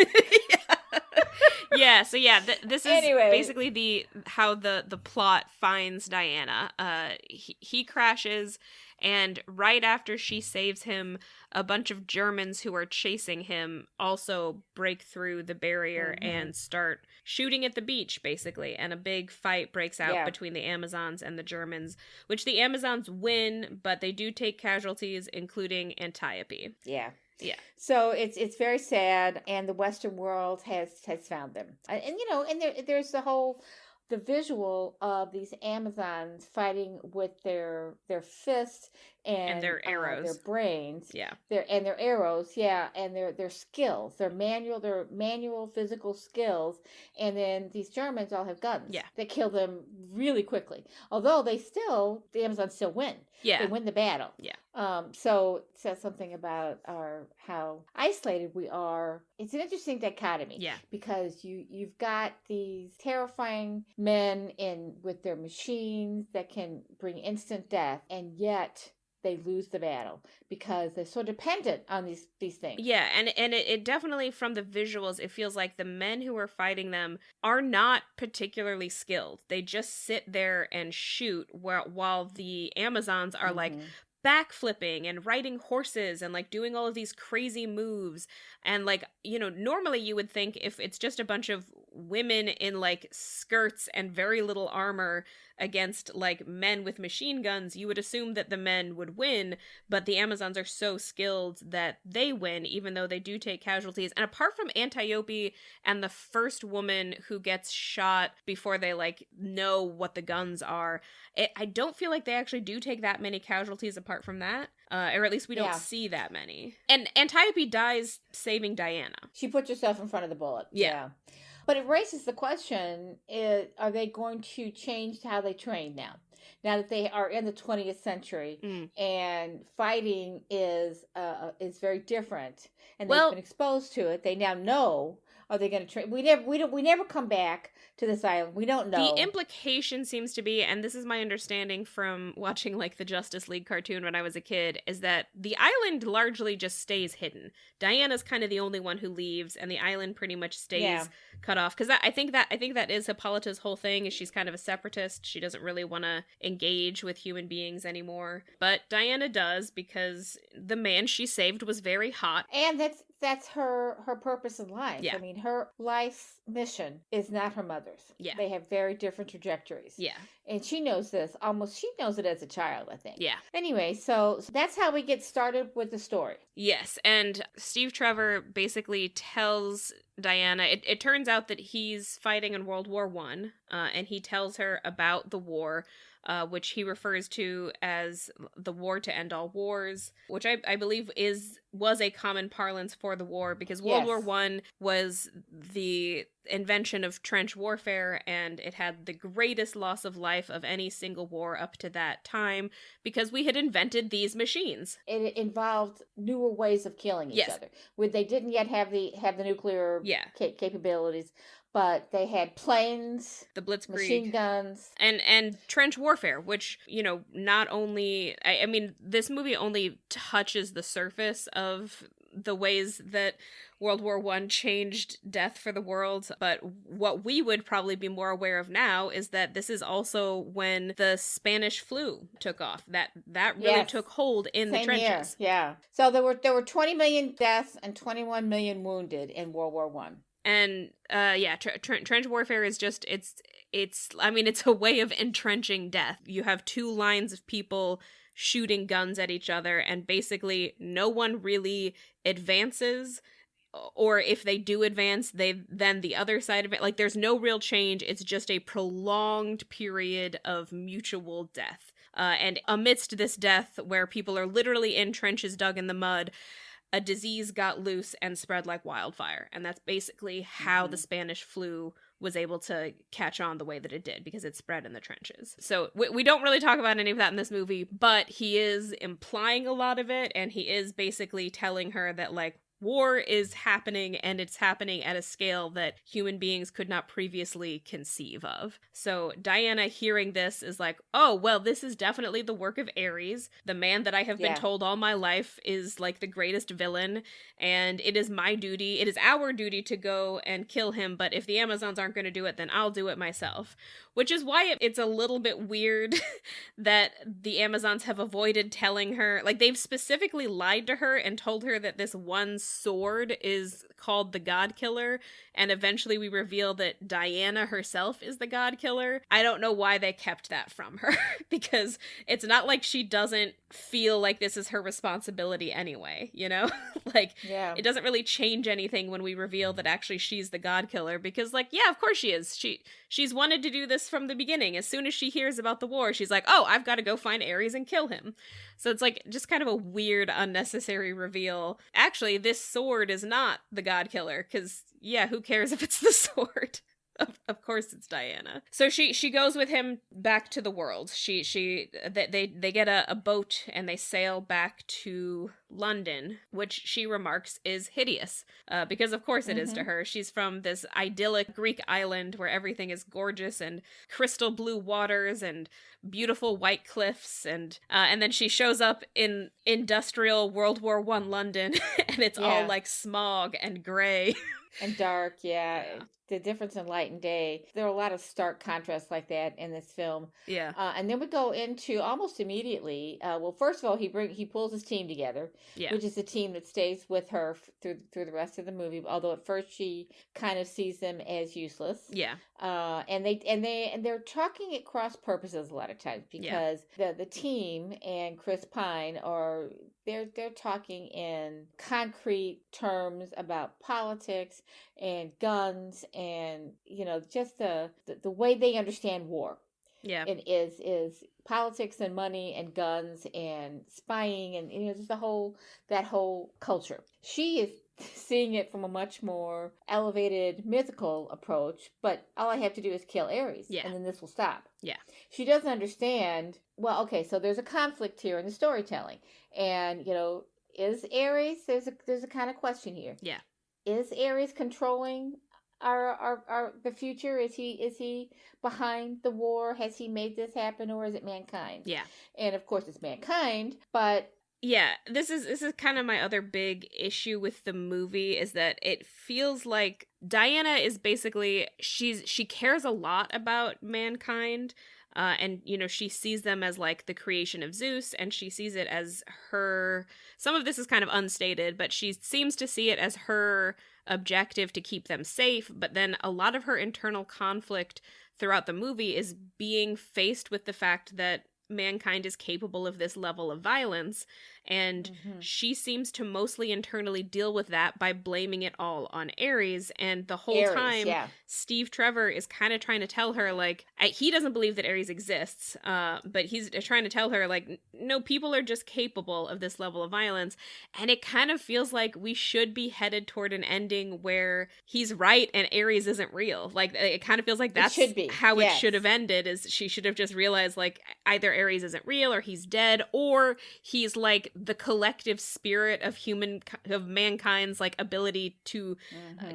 Yeah, so this is basically how the plot finds Diana. He crashes, and right after she saves him, a bunch of Germans who are chasing him also break through the barrier and start shooting at the beach, basically. And a big fight breaks out between the Amazons and the Germans, which the Amazons win, but they do take casualties, including Antiope. Yeah. Yeah. So it's very sad, and the Western world has found them. And there's the visual of these Amazons fighting with their fists and their arrows, their brains, their arrows, and their skills, their manual physical skills. And then these Germans all have guns that kill them really quickly. Although the Amazons still win. Yeah, they win the battle. Yeah. So it says something about how isolated we are. It's an interesting dichotomy. Yeah. Because you've got these terrifying men with their machines that can bring instant death, and yet they lose the battle because they're so dependent on these things. Yeah, and it definitely, from the visuals, it feels like the men who are fighting them are not particularly skilled. They just sit there and shoot while the Amazons are like backflipping and riding horses and like doing all of these crazy moves. And like, normally you would think if it's just a bunch of women in like skirts and very little armor against like men with machine guns, you would assume that the men would win, but the Amazons are so skilled that they win, even though they do take casualties. And apart from Antiope and the first woman who gets shot before they like know what the guns are, I don't feel like they actually do take that many casualties apart from that. Or at least we don't see that many. And Antiope dies saving Diana. She puts herself in front of the bullet. Yeah. But it raises the question, are they going to change how they train now? Now that they are in the 20th century and fighting is very different, and they've been exposed to it, they now know. Are they going to train? We never come back to this island. We don't know. The implication seems to be, and this is my understanding from watching like the Justice League cartoon when I was a kid, is that the island largely just stays hidden. Diana's kind of the only one who leaves, and the island pretty much stays cut off. Because I think that is Hippolyta's whole thing. Is she's kind of a separatist. She doesn't really want to engage with human beings anymore. But Diana does, because the man she saved was very hot, and that's her purpose in life. Yeah. I mean, her life's mission is not her mother's. Yeah. They have very different trajectories. Yeah. And she knows this. She knows it as a child, I think. Yeah. Anyway, so that's how we get started with the story. Yes. And Steve Trevor basically tells Diana. It turns out that he's fighting in World War One, and he tells her about the war, which he refers to as the war to end all wars, which I believe was a common parlance for the war, because World War One was the invention of trench warfare, and it had the greatest loss of life of any single war up to that time, because we had invented these machines. It involved newer ways of killing each other. They didn't yet have the nuclear capabilities, but they had planes, the Blitzkrieg, machine guns, and trench warfare, which, not only, I mean, this movie only touches the surface of the ways that World War One changed death for the world, but what we would probably be more aware of now is that this is also when the Spanish flu took off. That really took hold in the trenches. Yeah. So there were 20 million deaths and 21 million wounded in World War One. And trench warfare is just it's a way of entrenching death. You have two lines of people shooting guns at each other, and basically no one really advances, or if they do advance, then the other side of it, like, there's no real change. It's just a prolonged period of mutual death. And amidst this death, where people are literally in trenches dug in the mud, a disease got loose and spread like wildfire. And that's basically how the Spanish flu was able to catch on the way that it did, because it spread in the trenches. So we don't really talk about any of that in this movie, but he is implying a lot of it, and he is basically telling her that, like, war is happening, and it's happening at a scale that human beings could not previously conceive of. So Diana, hearing this, is like, oh, well, this is definitely the work of Ares, the man that I have been told all my life is, like, the greatest villain, and it is our duty to go and kill him, but if the Amazons aren't going to do it, then I'll do it myself. Which is why it's a little bit weird that the Amazons have avoided telling her, like, they've specifically lied to her and told her that this one sword is called the God Killer, and eventually we reveal that Diana herself is the God Killer. I don't know why they kept that from her, because it's not like she doesn't feel like this is her responsibility anyway, Like, it doesn't really change anything when we reveal that actually she's the God Killer, because, like, yeah, of course she is. She's wanted to do this from the beginning. As soon as she hears about the war, she's like, oh, I've got to go find Ares and kill him. So it's, like, just kind of a weird, unnecessary reveal. Actually, this sword is not the God Killer, because, yeah, who cares if it's the sword? Of course it's Diana. So she goes with him back to the world. They get a boat and they sail back to London, which she remarks is hideous, because of course it is to her. She's from this idyllic Greek island where everything is gorgeous and crystal blue waters and beautiful white cliffs, and then she shows up in industrial World War I London, and it's all like smog and gray. And dark, the difference in light and day. There are a lot of stark contrasts like that in this film. Yeah. And then we go into almost immediately. Well, first of all, he pulls his team together, which is the team that stays with her through the rest of the movie. Although at first she kind of sees them as useless. Yeah. And they're talking at cross purposes a lot of times, because the team and Chris Pine they're talking in concrete terms about politics and guns and just the way they understand war. Yeah. It is politics and money and guns and spying and just that whole culture. She is seeing it from a much more elevated mythical approach, but all I have to do is kill Ares, and then this will stop. Yeah. She doesn't understand, well, okay, so there's a conflict here in the storytelling, and is Ares, there's a kind of question here. Yeah. Is Ares controlling our the future? Is he behind the war? Has he made this happen, or is it mankind? Yeah. And of course it's mankind, but yeah, this is kind of my other big issue with the movie, is that it feels like Diana is basically, she cares a lot about mankind, and she sees them as like the creation of Zeus, and she sees it as her, some of this is kind of unstated, but she seems to see it as her objective to keep them safe. But then a lot of her internal conflict throughout the movie is being faced with the fact that mankind is capable of this level of violence, And she seems to mostly internally deal with that by blaming it all on Aries. And the whole time, Steve Trevor is kind of trying to tell her, like, he doesn't believe that Aries exists, but he's trying to tell her, like, no, people are just capable of this level of violence. And it kind of feels like we should be headed toward an ending where he's right and Aries isn't real. Like, it kind of feels like that's how it should have ended, is she should have just realized, like, either Aries isn't real or he's dead, or he's like the collective spirit of mankind's like ability to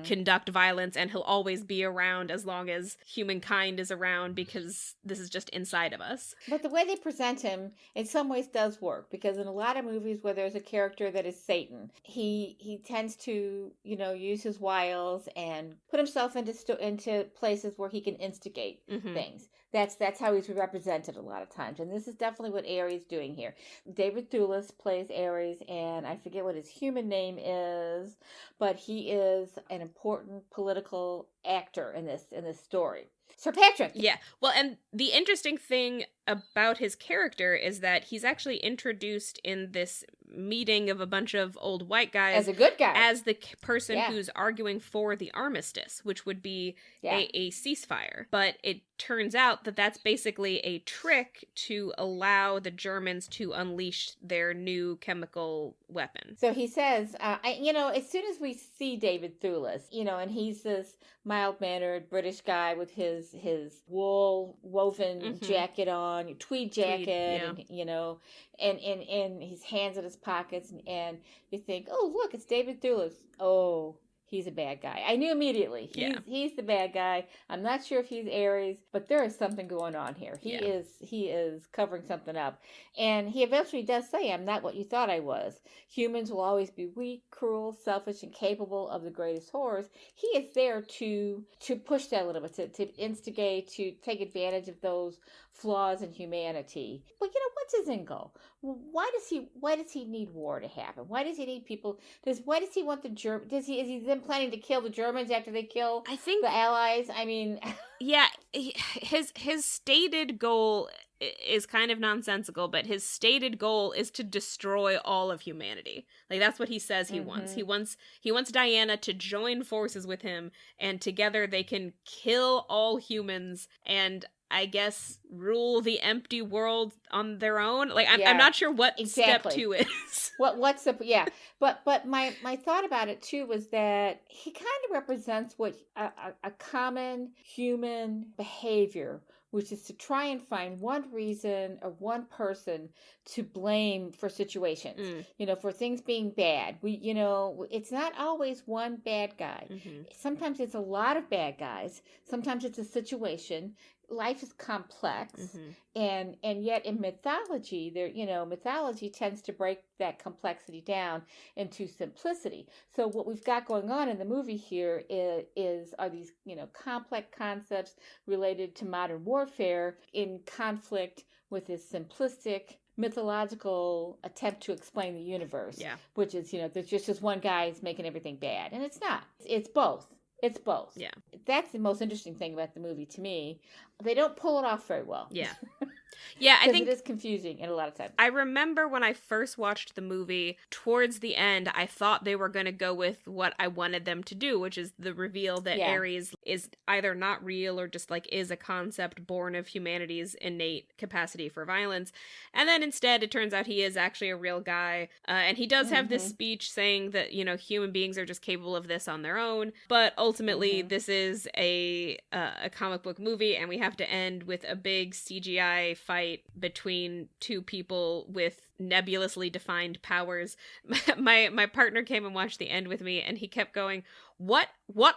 conduct violence, and he'll always be around as long as humankind is around, because this is just inside of us. But the way they present him in some ways does work, because in a lot of movies where there's a character that is Satan, he tends to, you know, use his wiles and put himself into places where he can instigate things. That's how he's represented a lot of times. And this is definitely what Aries is doing here. David Thewlis plays Aries, and I forget what his human name is, but he is an important political actor in this story. Sir Patrick. Yeah. Well, and the interesting thing about his character is that he's actually introduced in this meeting of a bunch of old white guys as a good guy, as the person who's arguing for the armistice, which would be a ceasefire. But it turns out that that's basically a trick to allow the Germans to unleash their new chemical weapon. So he says, as soon as we see David Thewlis, and he's this mild-mannered British guy with his wool woven jacket on, tweed jacket, and his hands in his pockets, and you think, oh, look, it's David Thewlis. Oh, he's a bad guy. I knew immediately. He's the bad guy. I'm not sure if he's Aries, but there is something going on here. He is covering something up. And he eventually does say, I'm not what you thought I was. Humans will always be weak, cruel, selfish, and capable of the greatest horrors. He is there to push that a little bit, to instigate, to take advantage of those flaws in humanity. But what's his end goal? Why does he need war to happen? Why does he need people? Why does he want the Germans? Is he then planning to kill the Germans after they kill the Allies? I mean, yeah, his stated goal is kind of nonsensical, but his stated goal is to destroy all of humanity. Like, that's what he says he wants. He wants Diana to join forces with him, and together they can kill all humans and, I guess, rule the empty world on their own. Like, I'm not sure what step 2 is. What's the But my thought about it too was that he kind of represents what a common human behavior, which is to try and find one reason or one person to blame for situations. For things being bad. It's not always one bad guy. Sometimes it's a lot of bad guys. Sometimes it's a situation. Life is complex, and yet in mythology, mythology tends to break that complexity down into simplicity. So what we've got going on in the movie here are these complex concepts related to modern warfare in conflict with this simplistic mythological attempt to explain the universe. Which is there's just one guy who's making everything bad, and it's not. It's both. It's both. Yeah. That's the most interesting thing about the movie to me. They don't pull it off very well. Yeah. Yeah, I think it is confusing in a lot of times. I remember when I first watched the movie, towards the end, I thought they were going to go with what I wanted them to do, which is the reveal that Aries is either not real or just like is a concept born of humanity's innate capacity for violence. And then instead, it turns out he is actually a real guy. And he does have this speech saying that, human beings are just capable of this on their own. But ultimately, this is a comic book movie, and we have to end with a big CGI fight between two people with nebulously defined powers. My partner came and watched the end with me, and he kept going, what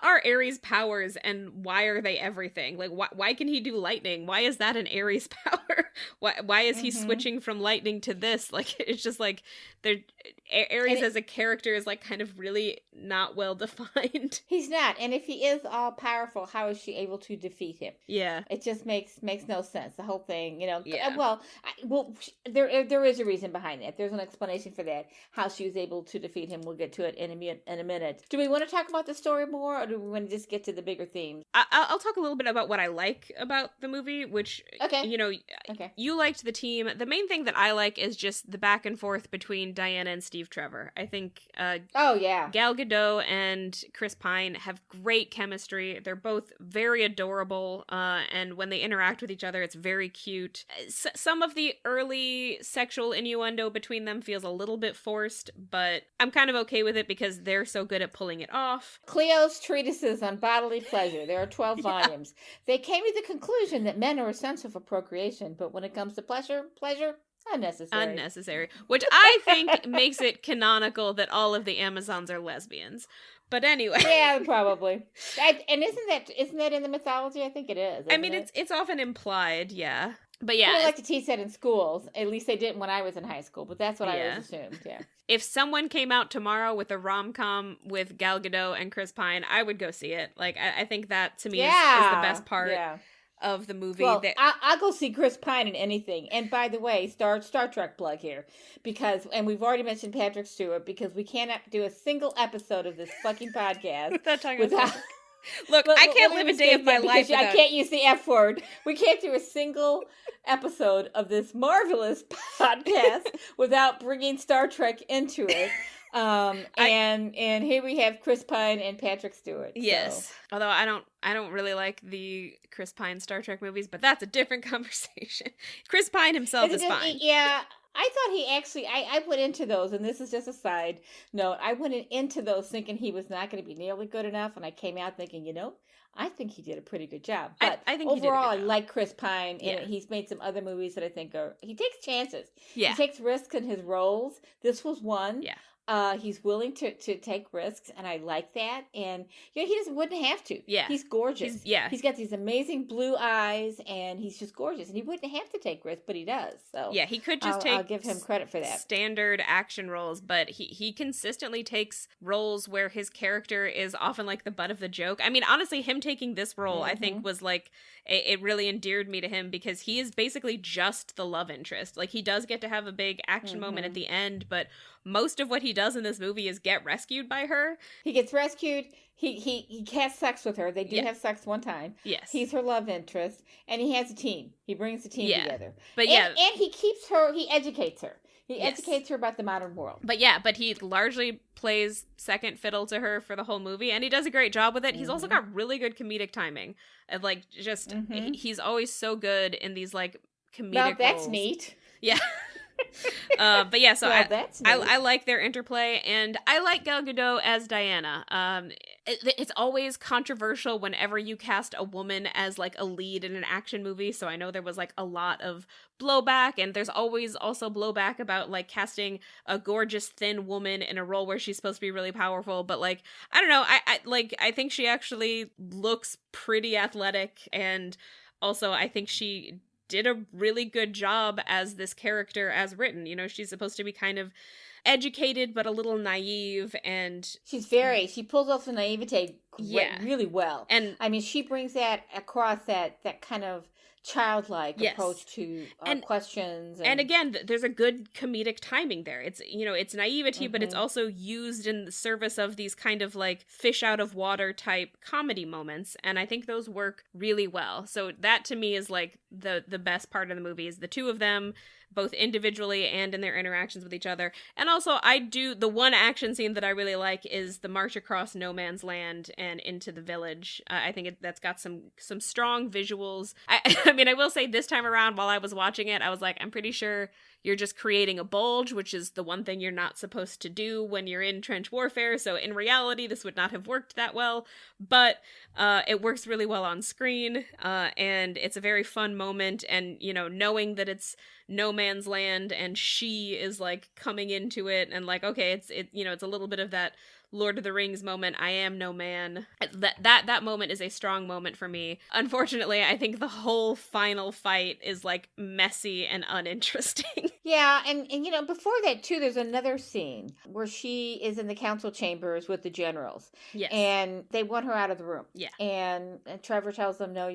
are Ares' powers, and why are they everything? Like, why can he do lightning? Why is that an Ares power? Why is he switching from lightning to this? Like, it's just like Ares as a character is like kind of really not well defined. He's not, and if he is all powerful, how is she able to defeat him? Yeah, it just makes no sense. The whole thing, there is a reason reason behind that. There's an explanation for that. How she was able to defeat him. We'll get to it in a minute. Do we want to talk about the story more, or do we want to just get to the bigger themes? I'll talk a little bit about what I like about the movie, which, you liked the team. The main thing that I like is just the back and forth between Diana and Steve Trevor. I think Gal Gadot and Chris Pine have great chemistry. They're both very adorable, and when they interact with each other, it's very cute. Some of the early sexual innuendo between them feels a little bit forced, but I'm kind of okay with it because they're so good at pulling it off. Cleo's treatises on bodily pleasure. There are 12 volumes. They came to the conclusion that men are essential for procreation, but when it comes to pleasure, unnecessary. Which I think makes it canonical that all of the Amazons are lesbians. But anyway. Yeah, probably. And isn't that in the mythology? I think it is. I mean, it's often implied, yeah. But yeah. I don't like to teach that in schools. At least they didn't when I was in high school, but that's what I always assumed, yeah. If someone came out tomorrow with a rom-com with Gal Gadot and Chris Pine, I would go see it. Like, I think that, to me, is the best part of the movie. Well, I'll go see Chris Pine in anything. And by the way, Star Trek plug here. And we've already mentioned Patrick Stewart, because we cannot do a single episode of this fucking podcast without talking about Look, I can't live a day of my life without... I can't use the F word. We can't do a single episode of this marvelous podcast without bringing Star Trek into it. And here we have Chris Pine and Patrick Stewart. Yes. So. Although I don't really like the Chris Pine Star Trek movies, but that's a different conversation. Chris Pine himself is fine. Yeah. I thought he actually, I went into those, and this is just a side note, I went into those thinking he was not going to be nearly good enough, and I came out thinking, I think he did a pretty good job. But I think overall, I like Chris Pine, and he's made some other movies that I think he takes chances. Yeah. He takes risks in his roles. This was one. Yeah. He's willing to take risks, and I like that. And he wouldn't have to. Yeah, he's gorgeous. He's got these amazing blue eyes, and he's just gorgeous. And he wouldn't have to take risks, but he does. So yeah, he could just I'll give him credit for that. Standard action roles, but he consistently takes roles where his character is often like the butt of the joke. I mean, honestly, him taking this role, I think, was like it really endeared me to him, because he is basically just the love interest. Like, he does get to have a big action moment at the end, but most of what he does in this movie is get rescued by her. He gets rescued. He has sex with her. They do have sex one time. Yes. He's her love interest, and he has a team. He brings the team together. But and he keeps her, he educates her. He educates her about the modern world. But he largely plays second fiddle to her for the whole movie, and he does a great job with it. He's also got really good comedic timing. And he's always so good in these like comedic roles. That's neat. Yeah. I like their interplay, and I like Gal Gadot as Diana. It's always controversial whenever you cast a woman as like a lead in an action movie, so I know there was like a lot of blowback, and there's always also blowback about like casting a gorgeous thin woman in a role where she's supposed to be really powerful, but like I don't know, I think she actually looks pretty athletic, and also I think she did a really good job as this character as written. She's supposed to be kind of educated but a little naive, and she pulls off the naivete really well. And I mean, she brings that across, that kind of childlike approach to questions. And again, there's a good comedic timing there. It's, it's naivety, but it's also used in the service of these kind of like fish out of water type comedy moments. And I think those work really well. So that to me is like the best part of the movie, is the two of them, both individually and in their interactions with each other. And also, the one action scene that I really like is the march across no man's land and into the village. I think that's got some strong visuals. I mean, I will say this time around, while I was watching it, I was like, I'm pretty sure you're just creating a bulge, which is the one thing you're not supposed to do when you're in trench warfare. So in reality, this would not have worked that well, but it works really well on screen, and it's a very fun moment. And, knowing that it's no man's land and she is like coming into it, and like, okay, it's a little bit of that Lord of the Rings moment, I am no man. That moment is a strong moment for me. Unfortunately, I think the whole final fight is like messy and uninteresting. Yeah, and before that too, there's another scene where she is in the council chambers with the generals. Yes. And they want her out of the room. Yeah. And Trevor tells them, no,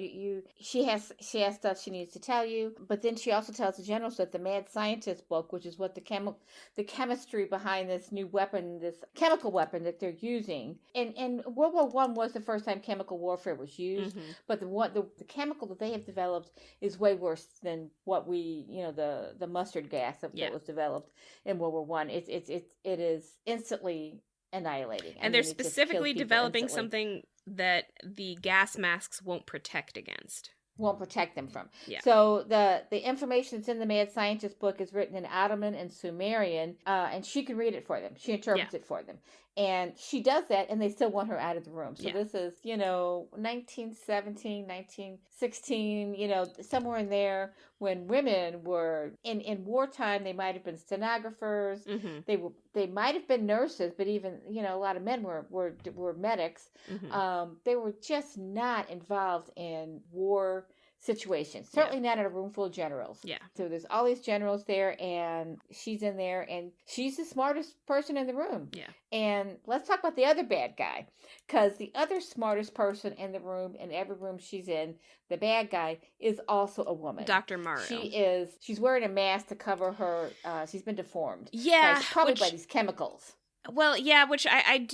she has stuff she needs to tell you. But then she also tells the generals that the mad scientist book, which is what the chemistry behind this new weapon, this chemical weapon that they're using. And World War I was the first time chemical warfare was used. Mm-hmm. But the chemical that they have developed is way worse than what we, the mustard gas that was developed in World War I. It is instantly annihilating. And they're specifically developing something that the gas masks won't protect against. Won't protect them from. Yeah. So the information that's in the Mad Scientist book is written in Ottoman and Sumerian, and she can read it for them. She interprets it for them. And she does that, and they still want her out of the room. So this is, 1917, 1916, somewhere in there, when women were, in wartime, they might have been stenographers. Mm-hmm. They might have been nurses, but even, a lot of men were medics. Mm-hmm. They were just not involved in war situations. Certainly not in a room full of generals. Yeah. So there's all these generals there, and she's in there, and she's the smartest person in the room. Yeah. And let's talk about the other bad guy, because the other smartest person in the room, in every room she's in, the bad guy, is also a woman. Dr. Maru. She's wearing a mask to cover her, she's been deformed. Yeah. Probably by these chemicals. Well, yeah, which I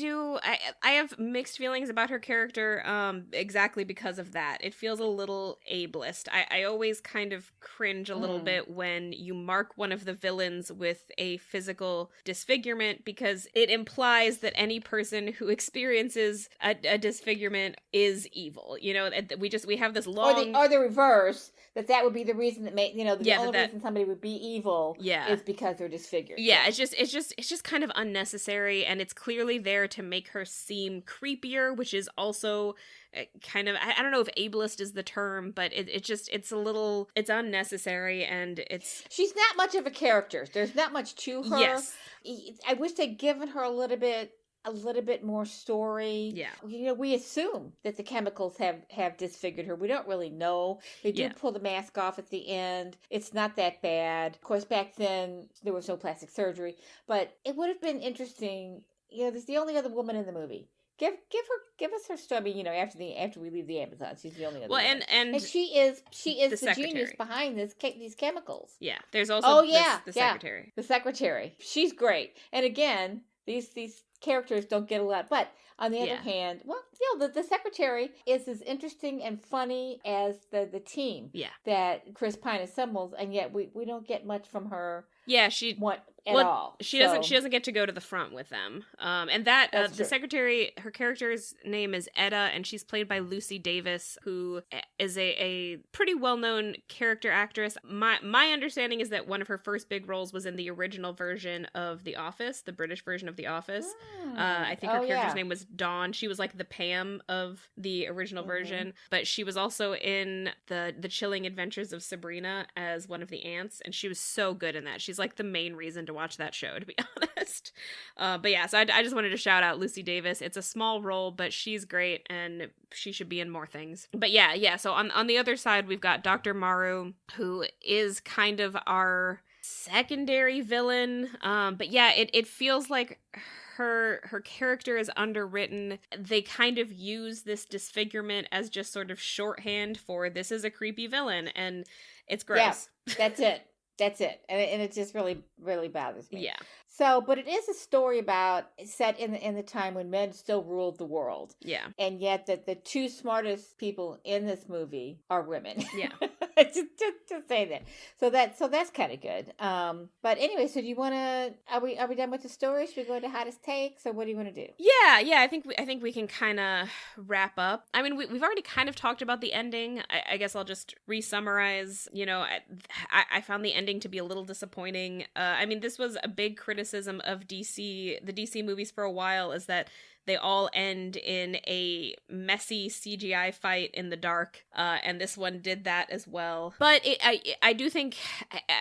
have mixed feelings about her character, exactly because of that. It feels a little ableist. I always kind of cringe a little bit when you mark one of the villains with a physical disfigurement, because it implies that any person who experiences a disfigurement is evil. We have this long... Or the reverse, that would be the reason that the only reason somebody would be evil is because they're disfigured. Yeah, it's just kind of unnecessary. And it's clearly there to make her seem creepier, which is also kind of, I don't know if ableist is the term, but it's unnecessary, and she's not much of a character. There's not much to her. Yes. I wish they'd given her a little bit more story. Yeah. We assume that the chemicals have disfigured her. We don't really know. They do pull the mask off at the end. It's not that bad. Of course, back then, there was no plastic surgery. But it would have been interesting. This is the only other woman in the movie. Give us her story. After we leave the Amazon, she's the only other. Well, woman. And she is the genius behind these chemicals. Yeah. There's also the secretary. The secretary. She's great. And again, these characters don't get a lot, but on the other hand, the secretary is as interesting and funny as the team that Chris Pine assembles, and yet we don't get much from her. Yeah, all. She doesn't get to go to the front with them. And that the secretary, her character's name is Etta, and she's played by Lucy Davis, who is a pretty well-known character actress. My understanding is that one of her first big roles was in the original version of The Office, the British version of The Office. I think her character's name was Dawn. She was like the Pam of the original version, but she was also in the Chilling Adventures of Sabrina as one of the aunts, and she was so good in that. She's like the main reason to watch that show, to be honest. But yeah, so I just wanted to shout out Lucy Davis. It's a small role, but she's great, and she should be in more things. But yeah. So on the other side, we've got Dr. Maru, who is kind of our secondary villain. But yeah, it feels like her character is underwritten. They kind of use this disfigurement as just sort of shorthand for this is a creepy villain, and it's gross. Yeah, that's it. That's it. And it just really, really bothers me. Yeah. So, but it is a story set in the time when men still ruled the world. Yeah. And yet the two smartest people in this movie are women. Yeah. just say that. So that's kind of good. But anyway, so do you want to, are we done with the story? Should we go into hottest takes, or what do you want to do? Yeah. I think we can kind of wrap up. I mean, we've already kind of talked about the ending. I guess I'll just re-summarize. I found the ending to be a little disappointing. I mean, this was a big criticism of the DC movies for a while, is that they all end in a messy CGI fight in the dark, and this one did that as well. But I do think,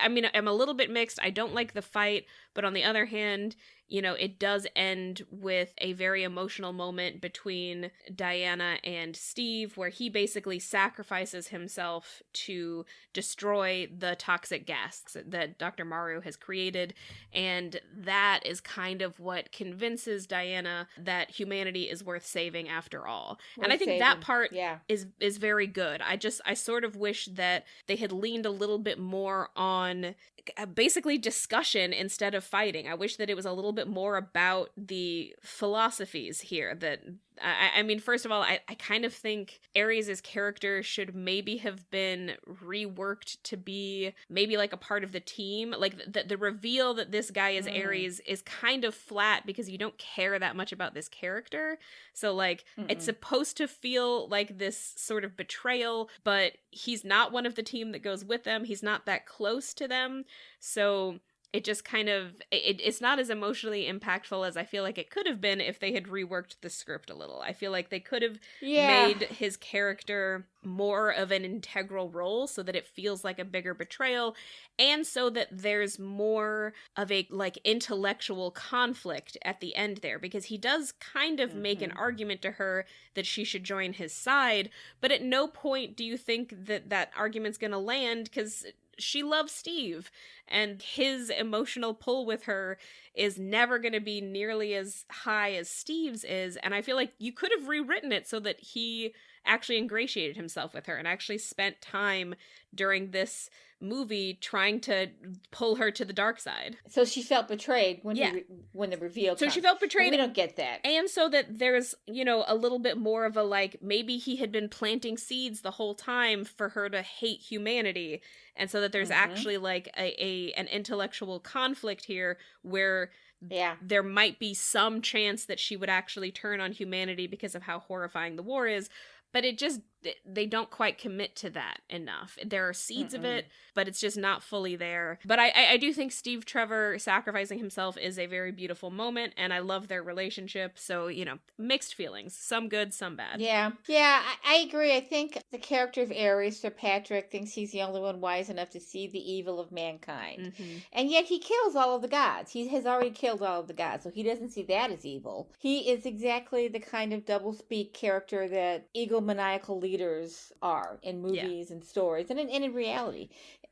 I mean, I'm a little bit mixed. I don't like the fight, but on the other hand, you know, it does end with a very emotional moment between Diana and Steve, where he basically sacrifices himself to destroy the toxic gas that Dr. Maru has created. And that is kind of what convinces Diana that humanity is worth saving after all. And I think that part is very good. I sort of wish that they had leaned a little bit more on basically discussion instead of fighting. I wish that it was a little bit more about the philosophies here. That I mean, first of all, I kind of think Ares' character should maybe have been reworked to be maybe like a part of the team. Like the reveal that this guy is Ares is kind of flat because you don't care that much about this character. So like it's supposed to feel like this sort of betrayal, but he's not one of the team that goes with them. He's not that close to them. So it just kind of, it's not as emotionally impactful as I feel like it could have been if they had reworked the script a little. I feel like they could have made his character more of an integral role so that it feels like a bigger betrayal, and so that there's more of a like intellectual conflict at the end there, because he does kind of make an argument to her that she should join his side, but at no point do you think that that argument's gonna land, because she loves Steve, and his emotional pull with her is never going to be nearly as high as Steve's is. And I feel like you could have rewritten it so that he actually ingratiated himself with her and actually spent time during this movie trying to pull her to the dark side. So she felt betrayed when when the reveal comes. So she felt betrayed. But we don't get that. And so that there's, you know, a little bit more of a like, maybe he had been planting seeds the whole time for her to hate humanity. And so that there's actually like an intellectual conflict here where there might be some chance that she would actually turn on humanity because of how horrifying the war is. But it just, they don't quite commit to that enough. There are seeds of it, but it's just not fully there. But I do think Steve Trevor sacrificing himself is a very beautiful moment, and I love their relationship. So, you know, mixed feelings. Some good, some bad. Yeah, I agree. I think the character of Ares, Sir Patrick, thinks he's the only one wise enough to see the evil of mankind. And yet he kills all of the gods. He has already killed all of the gods, so he doesn't see that as evil. He is exactly the kind of doublespeak character that egomaniacal leaders are in movies and stories and in reality.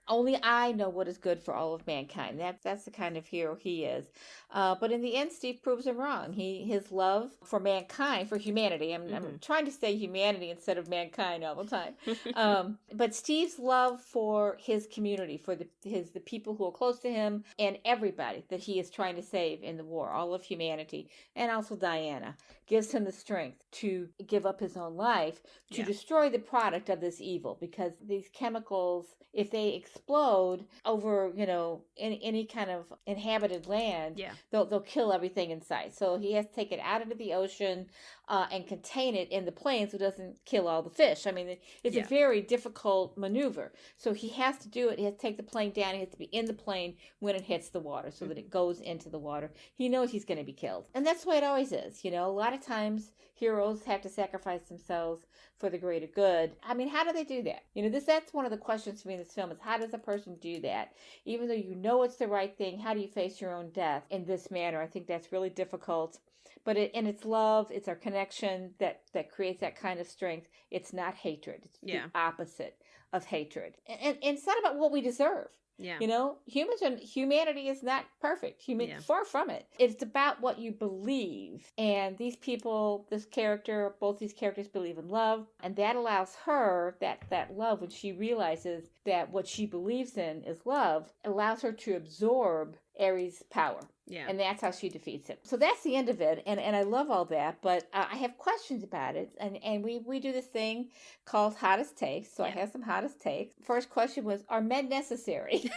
Only I know what is good for all of mankind. That's the kind of hero he is. But in the end, Steve proves him wrong. His love for mankind, for humanity. I'm trying to say humanity instead of mankind all the time. But Steve's love for his community, for the people who are close to him, and everybody that he is trying to save in the war, all of humanity, and also Diana, gives him the strength to give up his own life to destroy the product of this evil. Because these chemicals, if they explode over, you know, any kind of inhabited land, they'll kill everything in sight. So he has to take it out into the ocean and contain it in the plane so it doesn't kill all the fish. I mean, it's a very difficult maneuver. So he has to do it. He has to take the plane down. He has to be in the plane when it hits the water so that it goes into the water. He knows he's going to be killed. And that's the way it always is. You know, a lot of times heroes have to sacrifice themselves for the greater good. I mean, how do they do that? You know, that's one of the questions for me in this film is, how does a person do that? Even though you know it's the right thing, how do you face your own death in this manner? I think that's really difficult. But it's love, it's our connection that creates that kind of strength. It's not hatred. It's the opposite of hatred. And it's not about what we deserve. Yeah. You know, humanity is not perfect. Far from it. It's about what you believe. And these people, both these characters believe in love. And that allows her, that love, when she realizes that what she believes in is love, allows her to absorb Ares' power. Yeah. And that's how she defeats him. So that's the end of it. And I love all that, but I have questions about it. And we do this thing called Hottest Takes. So I have some Hottest Takes. First question was, are men necessary?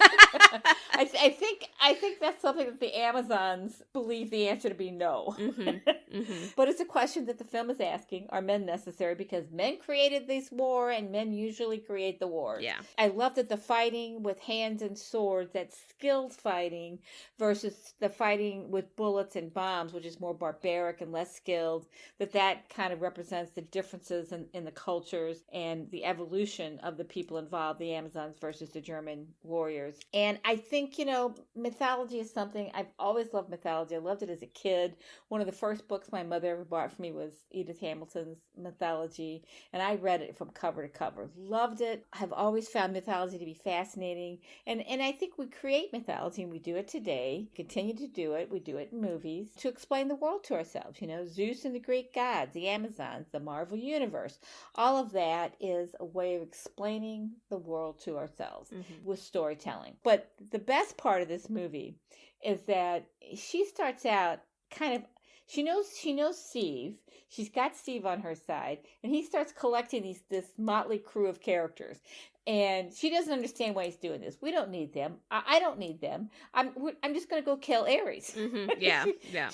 I think that's something that the Amazons believe the answer to be no. But it's a question that the film is asking, are men necessary? Because men created this war and men usually create the wars. Yeah. I love that the fighting with hands and swords, that skilled fighting versus the fighting with bullets and bombs, which is more barbaric and less skilled, that kind of represents the differences in the cultures and the evolution of the people involved, the Amazons versus the German warriors. And I think, mythology is something, I've always loved mythology. I loved it as a kid. One of the first books my mother ever bought for me was Edith Hamilton's mythology, and I read it from cover to cover. Loved it. I've always found mythology to be fascinating. And I think we create mythology, and we do it today, continue to do it. We do it in movies to explain the world to ourselves. Zeus and the Greek gods, the Amazons, the Marvel Universe. All of that is a way of explaining the world to ourselves with storytelling. But the best part of this movie is that she starts out kind of, she knows Steve. She's got Steve on her side, and he starts collecting this motley crew of characters. And she doesn't understand why he's doing this. We don't need them. I don't need them. I'm just going to go kill Ares. Yeah.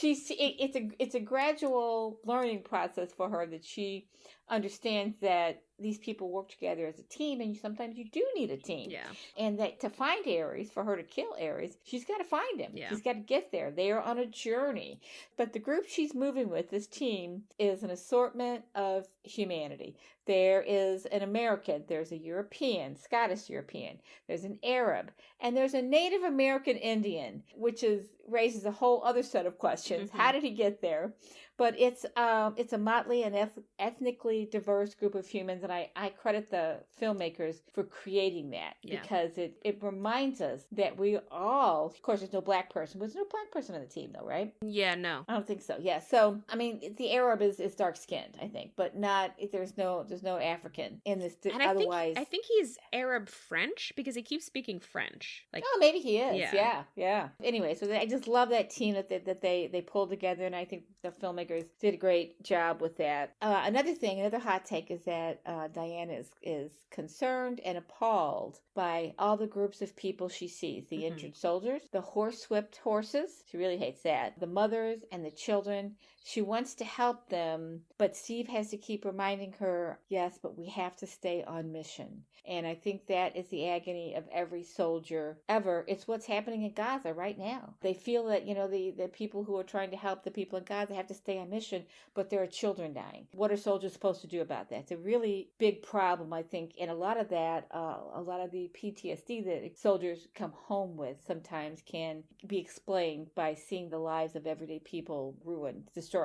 It's a gradual learning process for her that she understands that these people work together as a team, and sometimes you do need a team. Yeah. And that to find Ares, for her to kill Ares, she's got to find him. Yeah. She's got to get there. They are on a journey. But the group she's moving with, this team, is an assortment of humanity. There is an American, there's a European, Scottish European, there's an Arab, and there's a Native American Indian, which raises a whole other set of questions. How did he get there? But it's a motley and ethnically diverse group of humans, and I credit the filmmakers for creating that, because it reminds us that we all, of course, there's no black person, but there's no black person on the team, though, right? Yeah, no. I don't think so. Yeah, so I mean, the Arab is dark skinned, I think, but not there's no African in this. And otherwise, I think he's Arab French because he keeps speaking French. Maybe he is. Yeah. Anyway, so I just love that team that they pulled together, and I think the filmmakers did a great job with that. Another hot take is that Diana is concerned and appalled by all the groups of people she sees. The injured soldiers, the horse-whipped horses. She really hates that. The mothers and the children. She wants to help them, but Steve has to keep reminding her, yes, but we have to stay on mission. And I think that is the agony of every soldier ever. It's what's happening in Gaza right now. They feel that, the people who are trying to help the people in Gaza have to stay on mission, but there are children dying. What are soldiers supposed to do about that? It's a really big problem, I think. And a lot of that, a lot of the PTSD that soldiers come home with sometimes can be explained by seeing the lives of everyday people ruined, destroyed.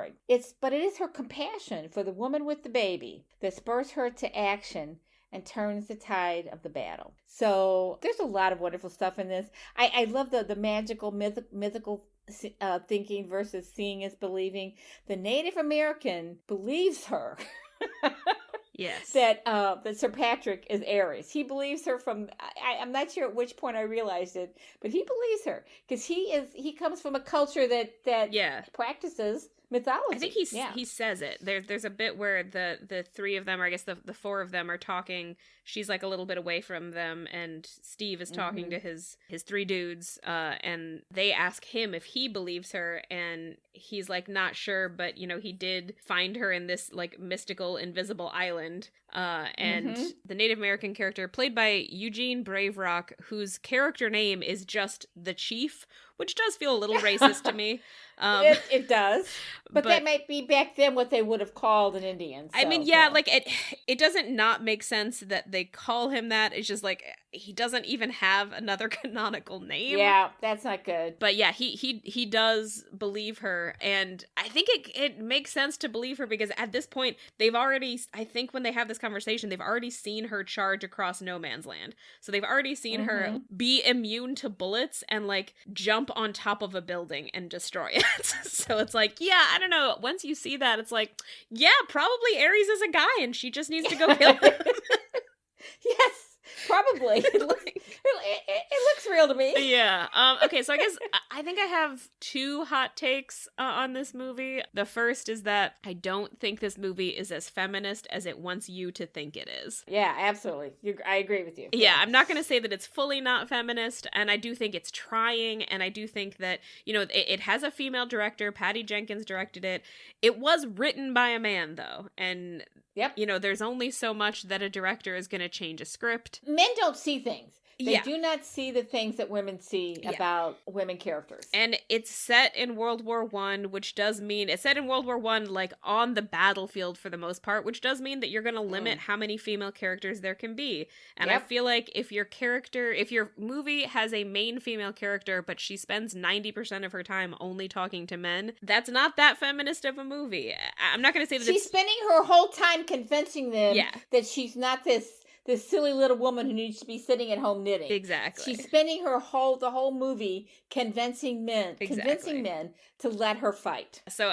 But it is her compassion for the woman with the baby that spurs her to action and turns the tide of the battle. So there's a lot of wonderful stuff in this. I love the magical, mythical thinking versus seeing is believing. The Native American believes her. Yes. That Sir Patrick is Ares. He believes her from, I'm not sure at which point I realized it, but he believes her because he comes from a culture that practices mythology. I think he says it. There's a bit where the three of them, or I guess the four of them are talking. She's like a little bit away from them, and Steve is talking to his three dudes, and they ask him if he believes her, and he's like not sure, but he did find her in this like mystical invisible island. And the Native American character played by Eugene Braverock, whose character name is just the Chief, which does feel a little racist to me. It does. But that might be back then what they would have called an Indian. So, I mean, like it doesn't not make sense that they call him that. It's just like he doesn't even have another canonical name. Yeah, that's not good. But yeah, he does believe her, and I think it makes sense to believe her because at this point they've already, I think when they have this conversation, they've already seen her charge across no man's land. So they've already seen her be immune to bullets and like jump on top of a building and destroy it. So it's like, yeah, I don't know. Once you see that, it's like, yeah, probably Ares is a guy and she just needs to go kill him. Yes. Probably. It looks real to me. Yeah. Okay, so I guess I think I have two hot takes on this movie. The first is that I don't think this movie is as feminist as it wants you to think it is. Yeah, absolutely. I agree with you. Yeah, I'm not going to say that it's fully not feminist, and I do think it's trying, and I do think that, it has a female director. Patty Jenkins directed it. It was written by a man, though, and... Yep. There's only so much that a director is going to change a script. Men don't see things. They do not see the things that women see about women characters. And it's set in World War I, which does mean it's set in World War I, like on the battlefield for the most part, which does mean that you're going to limit how many female characters there can be. And I feel like if your movie has a main female character, but she spends 90% of her time only talking to men, that's not that feminist of a movie. I'm not going to say that she's spending her whole time convincing them that she's not this silly little woman who needs to be sitting at home knitting. Exactly. She's spending the whole movie convincing men to let her fight. So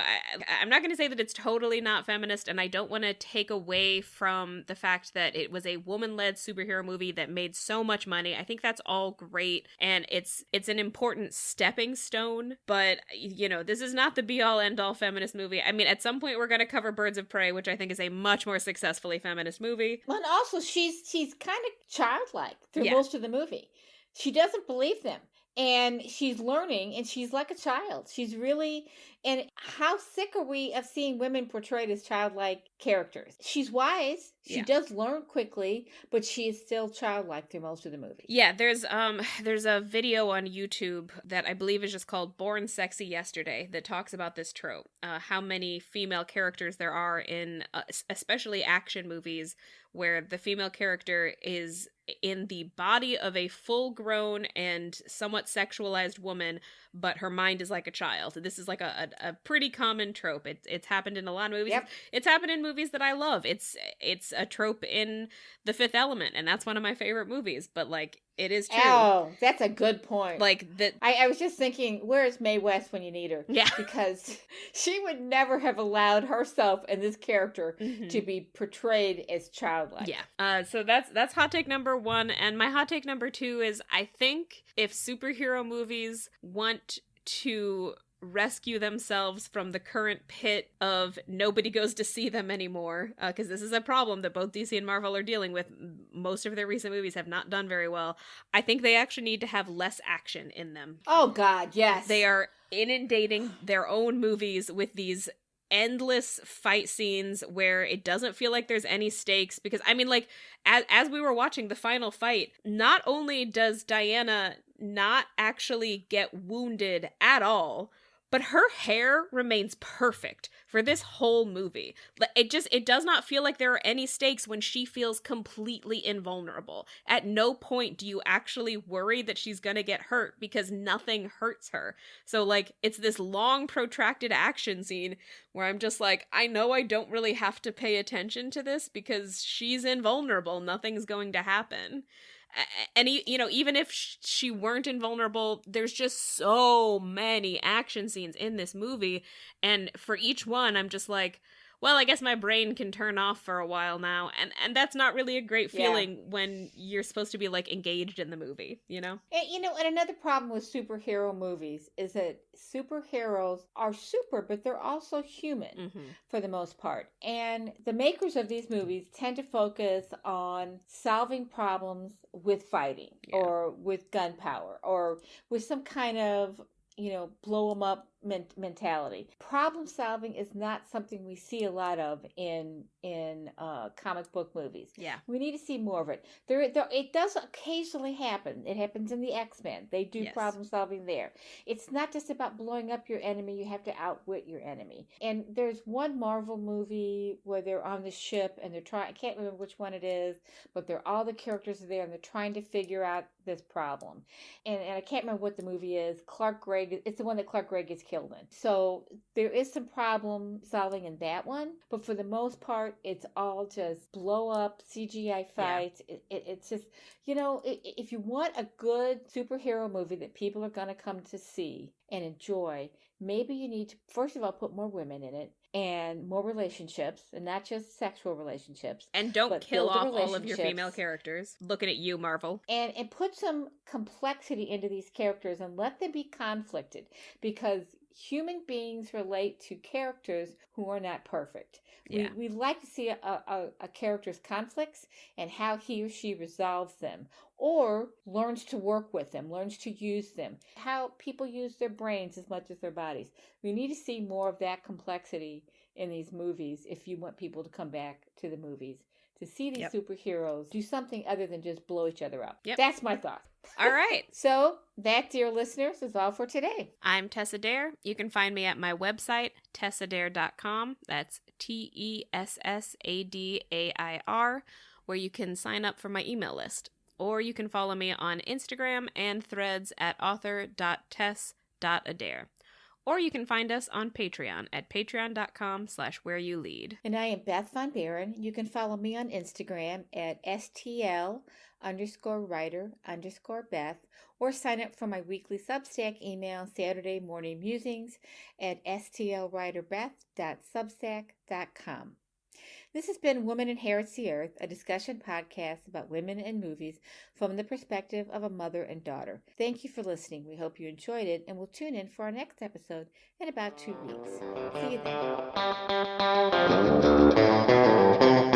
I'm not going to say that it's totally not feminist, and I don't want to take away from the fact that it was a woman-led superhero movie that made so much money. I think that's all great, and it's an important stepping stone, but, you know, this is not the be-all, end-all feminist movie. I mean, at some point we're going to cover Birds of Prey, which I think is a much more successfully feminist movie. Well, and also she's kind of childlike through most of the movie. She doesn't believe them. And she's learning, and she's like a child. She's really, and how sick are we of seeing women portrayed as childlike characters? She's wise. She does learn quickly, but she is still childlike through most of the movie. Yeah, there's a video on YouTube that I believe is just called Born Sexy Yesterday that talks about this trope. How many female characters there are in especially action movies where the female character is in the body of a full-grown and somewhat sexualized woman, but her mind is like a child. This is like a pretty common trope. It's happened in a lot of movies. Yep. It's happened in movies that I love. It's a trope in The Fifth Element, and that's one of my favorite movies, but like, it is true. Oh, that's a good point. Like that. I was just thinking, where's Mae West when you need her? Yeah. Because she would never have allowed herself and this character to be portrayed as childlike. Yeah. So that's hot take number 1. And my hot take number 2 is, I think if superhero movies want to rescue themselves from the current pit of nobody goes to see them anymore, because this is a problem that both DC and Marvel are dealing with. Most of their recent movies have not done very well. I think they actually need to have less action in them. Oh God, yes. They are inundating their own movies with these endless fight scenes where it doesn't feel like there's any stakes, because I mean, like, as we were watching the final fight, not only does Diana not actually get wounded at all, but her hair remains perfect for this whole movie. It does not feel like there are any stakes when she feels completely invulnerable. At no point do you actually worry that she's gonna get hurt, because nothing hurts her. So, like, it's this long, protracted action scene where I'm just like, I know I don't really have to pay attention to this because she's invulnerable. Nothing's going to happen. And, you know, even if she weren't invulnerable, there's just so many action scenes in this movie. And for each one, I'm just like, well, I guess my brain can turn off for a while now. And that's not really a great feeling when you're supposed to be, like, engaged in the movie, you know? And another problem with superhero movies is that superheroes are super, but they're also human for the most part. And the makers of these movies tend to focus on solving problems with fighting or with gunpowder or with some kind of, you know, blow them up mentality. Problem solving is not something we see a lot of in comic book movies. Yeah, we need to see more of it. It does occasionally happen. It happens in the X-Men. They do problem solving there. It's not just about blowing up your enemy. You have to outwit your enemy. And there's one Marvel movie where they're on the ship and they're trying. I can't remember which one it is, but all the characters are there and they're trying to figure out this problem. And I can't remember what the movie is. Clark Gregg. It's the one that Clark Gregg gets killed in. So there is some problem solving in that one, but for the most part, it's all just blow up CGI fights. Yeah. It's just, you know, if you want a good superhero movie that people are going to come to see and enjoy, maybe you need to, first of all, put more women in it and more relationships, and not just sexual relationships. And don't kill off all of your female characters. Looking at you, Marvel. And put some complexity into these characters and let them be conflicted, because human beings relate to characters who are not perfect. Yeah. We like to see a character's conflicts and how he or she resolves them, or learns to work with them, learns to use them, how people use their brains as much as their bodies. We need to see more of that complexity in these movies if you want people to come back to the movies to see these Yep. superheroes do something other than just blow each other up. Yep. That's my thought. All right. So that, dear listeners, is all for today. I'm Tess Adair. You can find me at my website, tessadair.com. That's TESSADAIR, where you can sign up for my email list. Or you can follow me on Instagram and Threads at author.tess.adair. Or you can find us on Patreon at patreon.com/whereyoulead. And I am Beth Von Barren. You can follow me on Instagram at STL_writer_Beth, or sign up for my weekly Substack email, Saturday Morning Musings, at stlwriterbeth.substack.com. This has been Woman Inherits the Earth, a discussion podcast about women and movies from the perspective of a mother and daughter. Thank you for listening. We hope you enjoyed it, and we'll tune in for our next episode in about 2 weeks. See you then.